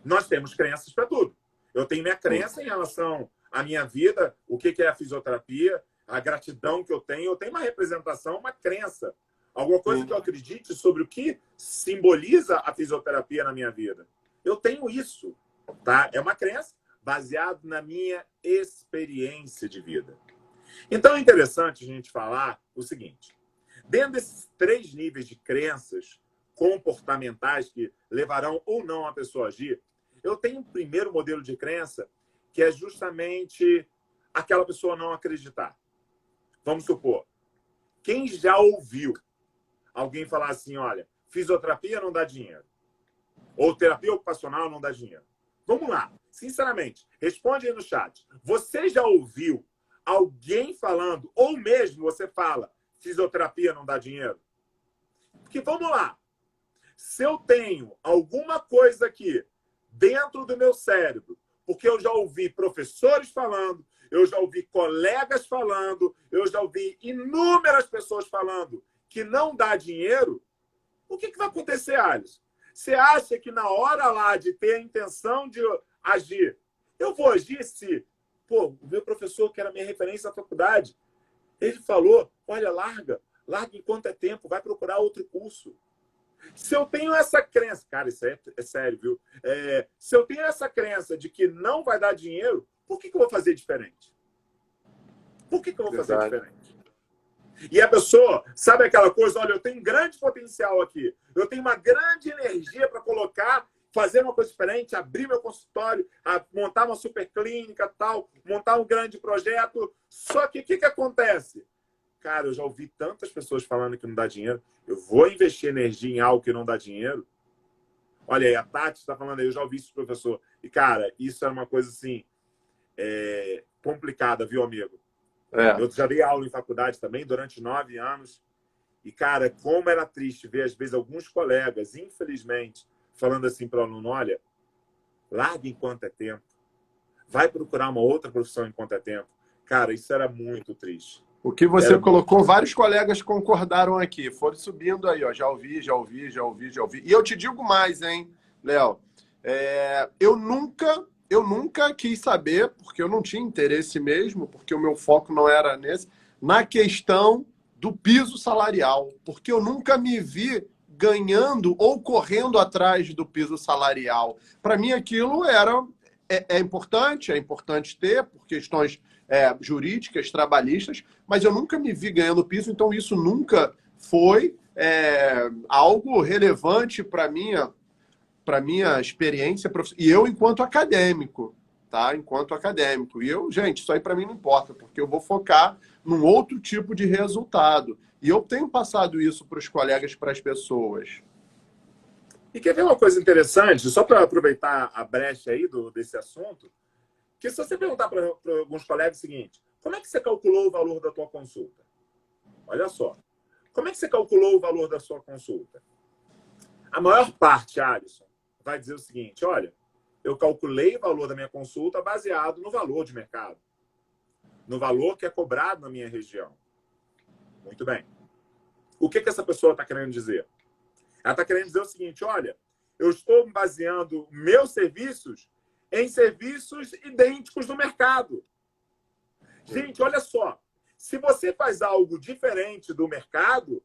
[SPEAKER 2] Nós temos crenças para tudo. Eu tenho minha crença em relação à minha vida, o que é a fisioterapia, a gratidão que eu tenho uma representação, uma crença. Alguma coisa que eu acredite sobre o que simboliza a fisioterapia na minha vida. Eu tenho isso, tá? É uma crença baseada na minha experiência de vida. Então é interessante a gente falar o seguinte. Dentro desses 3 níveis de crenças comportamentais que levarão ou não a pessoa a agir, eu tenho um primeiro modelo de crença que é justamente aquela pessoa não acreditar. Vamos supor, quem já ouviu alguém falar assim, olha, fisioterapia não dá dinheiro, ou terapia ocupacional não dá dinheiro. Vamos lá, sinceramente, responde aí no chat. Você já ouviu alguém falando, ou mesmo você fala, fisioterapia não dá dinheiro? Porque vamos lá, se eu tenho alguma coisa aqui dentro do meu cérebro, porque eu já ouvi professores falando, eu já ouvi colegas falando, eu já ouvi inúmeras pessoas falando que não dá dinheiro, o que vai acontecer, Alisson? Você acha que na hora lá de ter a intenção de agir, eu vou agir se... Pô, o meu professor, que era minha referência na faculdade, ele falou, olha, larga enquanto é tempo, vai procurar outro curso. Se eu tenho essa crença, cara, isso é sério, viu? Se eu tenho essa crença de que não vai dar dinheiro, por que eu vou fazer diferente? Por que eu vou fazer diferente? E a pessoa, sabe aquela coisa, olha, eu tenho grande potencial aqui, eu tenho uma grande energia para colocar, fazer uma coisa diferente, abrir meu consultório, montar uma super clínica, tal, montar um grande projeto. Só que o que acontece? Cara, eu já ouvi tantas pessoas falando que não dá dinheiro. Eu vou investir energia em algo que não dá dinheiro? Olha aí, a Tati está falando aí, eu já ouvi isso, professor. E, cara, isso é uma coisa, assim, complicada, viu, amigo? Eu já dei aula em faculdade também, durante 9 anos. E, cara, como era triste ver, às vezes, alguns colegas, infelizmente, falando assim para o aluno, olha, larga enquanto é tempo. Vai procurar uma outra profissão enquanto é tempo. Cara, isso era muito triste.
[SPEAKER 1] O que você colocou, vários colegas concordaram aqui. Foram subindo aí, ó. Já ouvi. E eu te digo mais, hein, Léo? Eu nunca quis saber, porque eu não tinha interesse mesmo, porque o meu foco não era na questão do piso salarial. Porque eu nunca me vi ganhando ou correndo atrás do piso salarial. Para mim, aquilo é importante ter, por questões jurídicas, trabalhistas, mas eu nunca me vi ganhando piso, então isso nunca foi algo relevante para minha experiência profissional. E eu, enquanto acadêmico, tá? Enquanto acadêmico. E eu, gente, isso aí para mim não importa, porque eu vou focar num outro tipo de resultado. E eu tenho passado isso para os colegas, para as pessoas.
[SPEAKER 2] E quer ver uma coisa interessante? Só para aproveitar a brecha aí desse assunto, que se você perguntar para alguns colegas o seguinte, como é que você calculou o valor da tua consulta? Olha só. Como é que você calculou o valor da sua consulta? A maior parte, Alisson, vai dizer o seguinte, olha, eu calculei o valor da minha consulta baseado no valor de mercado, no valor que é cobrado na minha região. Muito bem. O que essa pessoa está querendo dizer? Ela está querendo dizer o seguinte, olha, eu estou baseando meus serviços em serviços idênticos no mercado. Gente, olha só. Se você faz algo diferente do mercado,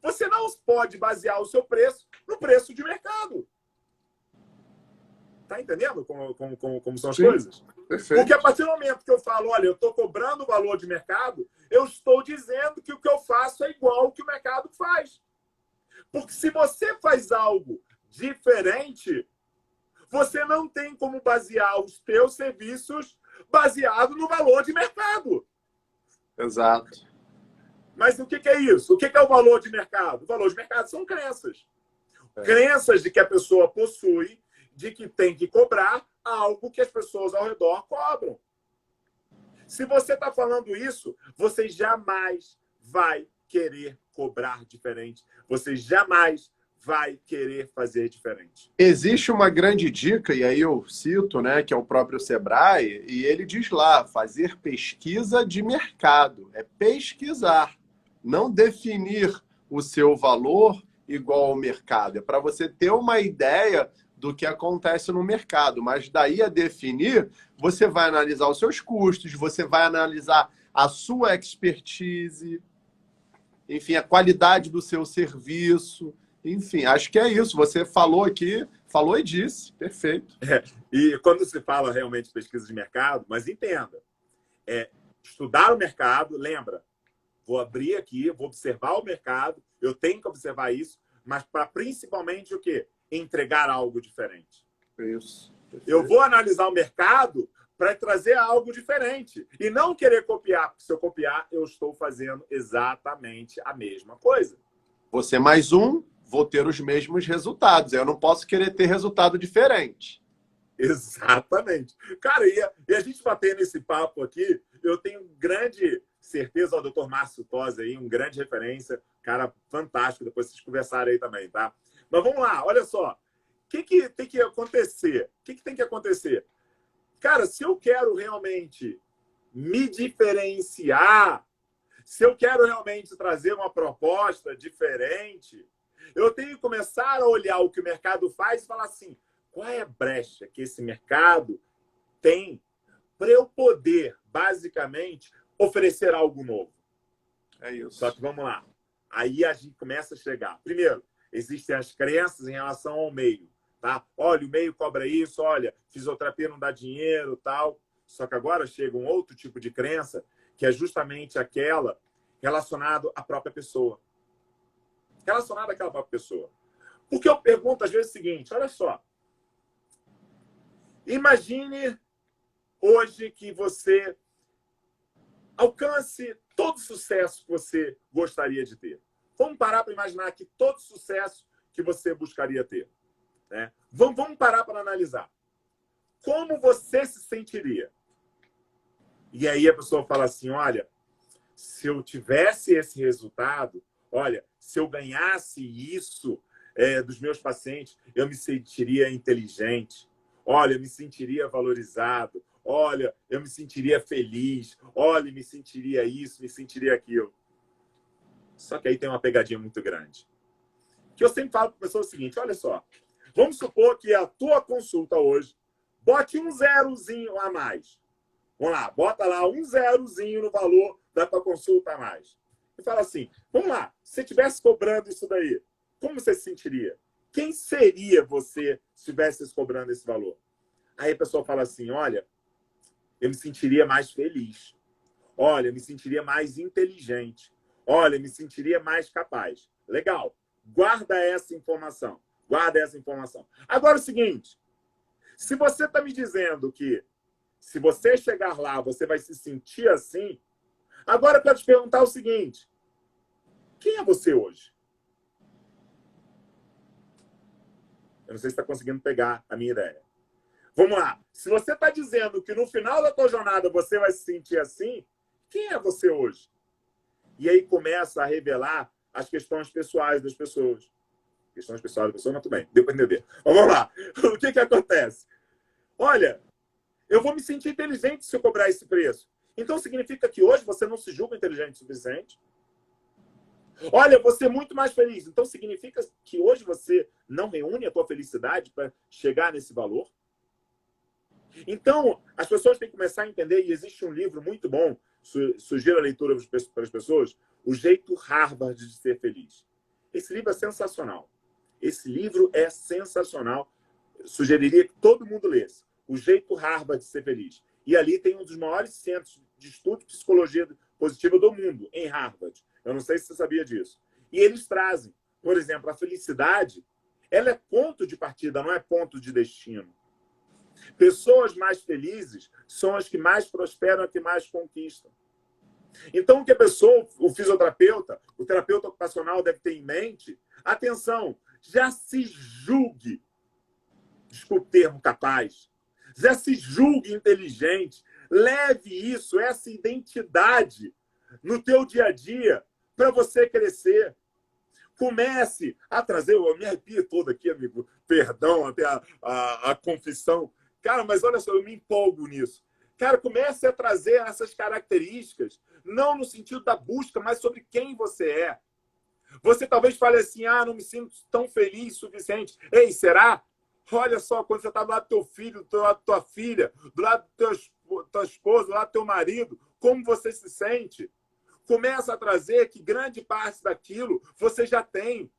[SPEAKER 2] você não pode basear o seu preço no preço de mercado. Tá entendendo como são as coisas?
[SPEAKER 1] Perfeito.
[SPEAKER 2] Porque a partir do momento que eu falo, olha, eu estou cobrando o valor de mercado, eu estou dizendo que o que eu faço é igual ao que o mercado faz. Porque se você faz algo diferente, você não tem como basear os teus serviços baseado no valor de mercado.
[SPEAKER 1] Exato.
[SPEAKER 2] Mas o que é isso? O que é o valor de mercado? O valor de mercado são crenças. Crenças de que a pessoa possui, de que tem que cobrar algo que as pessoas ao redor cobram. Se você está falando isso, você jamais vai querer cobrar diferente. Você jamais vai querer fazer diferente.
[SPEAKER 1] Existe uma grande dica, e aí eu cito, né, que é o próprio Sebrae, e ele diz lá, fazer pesquisa de mercado. É pesquisar, não definir o seu valor igual ao mercado. É para você ter uma ideia do que acontece no mercado. Mas daí a definir, você vai analisar os seus custos, você vai analisar a sua expertise, enfim, a qualidade do seu serviço. Enfim, acho que é isso. Você falou aqui, falou e disse. Perfeito.
[SPEAKER 2] E quando se fala realmente de pesquisa de mercado, mas entenda, estudar o mercado, lembra, vou abrir aqui, vou observar o mercado, eu tenho que observar isso, mas para principalmente o quê? Entregar algo diferente.
[SPEAKER 1] Isso. Perfeito.
[SPEAKER 2] Eu vou analisar o mercado para trazer algo diferente e não querer copiar, porque se eu copiar, eu estou fazendo exatamente a mesma coisa.
[SPEAKER 1] Você mais um, vou ter os mesmos resultados. Eu não posso querer ter resultado diferente.
[SPEAKER 2] Exatamente. Cara, e a gente batendo esse papo aqui, eu tenho grande certeza, o Dr. Márcio Tosi aí, um grande referência, cara fantástico, depois vocês conversarem aí também, tá? Mas vamos lá, olha só. O que tem que acontecer? O que tem que acontecer? Cara, se eu quero realmente me diferenciar, se eu quero realmente trazer uma proposta diferente, eu tenho que começar a olhar o que o mercado faz e falar assim, qual é a brecha que esse mercado tem para eu poder, basicamente, oferecer algo novo?
[SPEAKER 1] É isso.
[SPEAKER 2] Só que vamos lá. Aí a gente começa a chegar. Primeiro, existem as crenças em relação ao meio. Tá? Olha, o meio cobra isso, olha, fisioterapia não dá dinheiro, tal. Só que agora chega um outro tipo de crença, que é justamente aquela relacionada à própria pessoa. Relacionada àquela própria pessoa. Porque eu pergunto às vezes o seguinte, olha só. Imagine hoje que você alcance todo o sucesso que você gostaria de ter. Vamos parar para imaginar aqui todo o sucesso que você buscaria ter. Né? Vamos parar para analisar. Como você se sentiria? E aí a pessoa fala assim, olha, se eu tivesse esse resultado, olha, se eu ganhasse isso dos meus pacientes, eu me sentiria inteligente. Olha, eu me sentiria valorizado. Olha, eu me sentiria feliz. Olha, me sentiria isso, me sentiria aquilo. Só que aí tem uma pegadinha muito grande. Que eu sempre falo para a pessoa o seguinte, olha só. Vamos supor que a tua consulta hoje bote um zerozinho a mais. Vamos lá, bota lá um zerozinho no valor da tua consulta a mais. E fala assim, vamos lá, se você estivesse cobrando isso daí, como você se sentiria? Quem seria você se estivesse cobrando esse valor? Aí a pessoa fala assim, olha, eu me sentiria mais feliz. Olha, eu me sentiria mais inteligente. Olha, eu me sentiria mais capaz. Legal, guarda essa informação. Guarda essa informação. Agora é o seguinte, se você está me dizendo que se você chegar lá, você vai se sentir assim, agora eu quero te perguntar o seguinte, quem é você hoje? Eu não sei se está conseguindo pegar a minha ideia. Vamos lá. Se você está dizendo que no final da tua jornada você vai se sentir assim, quem é você hoje? E aí começa a revelar as questões pessoais das pessoas. Questões pessoais da pessoa, mas tudo bem, deu para entender. Mas vamos lá. O que acontece? Olha, eu vou me sentir inteligente se eu cobrar esse preço. Então significa que hoje você não se julga inteligente o suficiente? Olha, você é muito mais feliz. Então significa que hoje você não reúne a tua felicidade para chegar nesse valor? Então, as pessoas têm que começar a entender, e existe um livro muito bom, sugiro a leitura para as pessoas, O Jeito Harvard de Ser Feliz. Esse livro é sensacional. Esse livro é sensacional. Sugeriria que todo mundo lesse. O Jeito Harvard de Ser Feliz. E ali tem um dos maiores centros de estudo de psicologia positiva do mundo, em Harvard. Eu não sei se você sabia disso. E eles trazem, por exemplo, a felicidade, ela é ponto de partida, não é ponto de destino. Pessoas mais felizes são as que mais prosperam, as que mais conquistam. Então, o que a pessoa, o fisioterapeuta, o terapeuta ocupacional deve ter em mente, atenção, já se julgue, desculpe o termo, capaz, já se julgue inteligente, leve isso, essa identidade no teu dia a dia, para você crescer. Comece a trazer, eu me arrepio todo aqui, amigo, perdão, até a confissão. Cara, mas olha só, eu me empolgo nisso. Cara, comece a trazer essas características, não no sentido da busca, mas sobre quem você é. Você talvez fale assim, não me sinto tão feliz o suficiente. Ei, será? Olha só, quando você está do lado do teu filho, do lado da tua filha, do lado da tua esposa, do lado do teu marido, como você se sente? Começa a trazer que grande parte daquilo você já tem.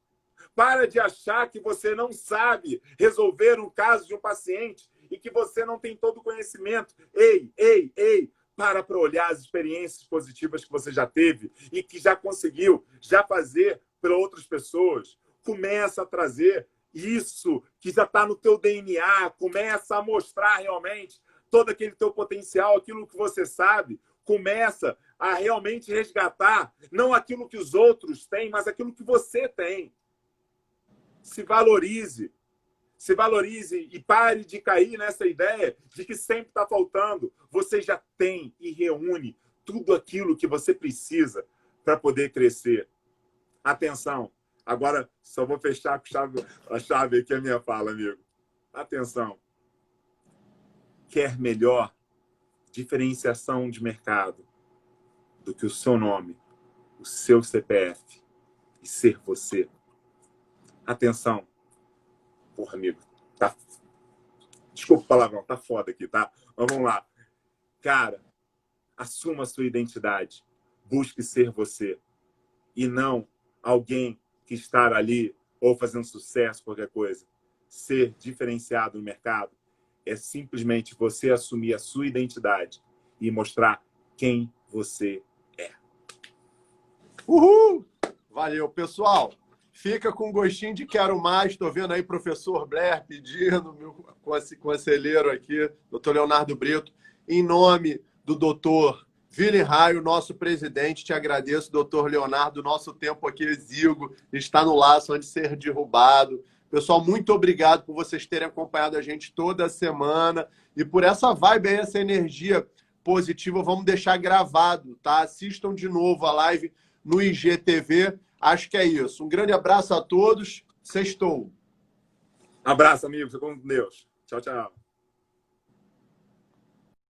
[SPEAKER 2] Para de achar que você não sabe resolver um caso de um paciente e que você não tem todo o conhecimento. Ei, para olhar as experiências positivas que você já teve e que já conseguiu já fazer para outras pessoas. Começa a trazer isso que já está no teu DNA. Começa a mostrar realmente todo aquele teu potencial, aquilo que você sabe. Começa a realmente resgatar não aquilo que os outros têm, mas aquilo que você tem. Se valorize. Se valorize e pare de cair nessa ideia de que sempre está faltando. Você já tem e reúne tudo aquilo que você precisa para poder crescer. Atenção. Agora, só vou fechar com a chave aqui, a minha fala, amigo. Atenção. Quer melhor diferenciação de mercado do que o seu nome, o seu CPF e ser você? Atenção. Porra, amigo, tá... Desculpa o palavrão, tá foda aqui, tá? Mas vamos lá. Cara, assuma a sua identidade. Busque ser você. E não alguém que está ali ou fazendo sucesso, qualquer coisa. Ser diferenciado no mercado é simplesmente você assumir a sua identidade e mostrar quem você é.
[SPEAKER 1] Uhul! Valeu, pessoal! Fica com gostinho de quero mais. Estou vendo aí professor Blair pedindo, meu conselheiro aqui, doutor Leonardo Brito. Em nome do doutor Willen Raio, nosso presidente, te agradeço, doutor Leonardo. Nosso tempo aqui exíguo, está no laço onde ser derrubado. Pessoal, muito obrigado por vocês terem acompanhado a gente toda semana e por essa vibe aí, essa energia positiva. Vamos deixar gravado, tá? Assistam de novo a live no IGTV. Acho que é isso. Um grande abraço a todos. Sextou.
[SPEAKER 2] Abraço, amigo. Fica com Deus. Tchau, tchau.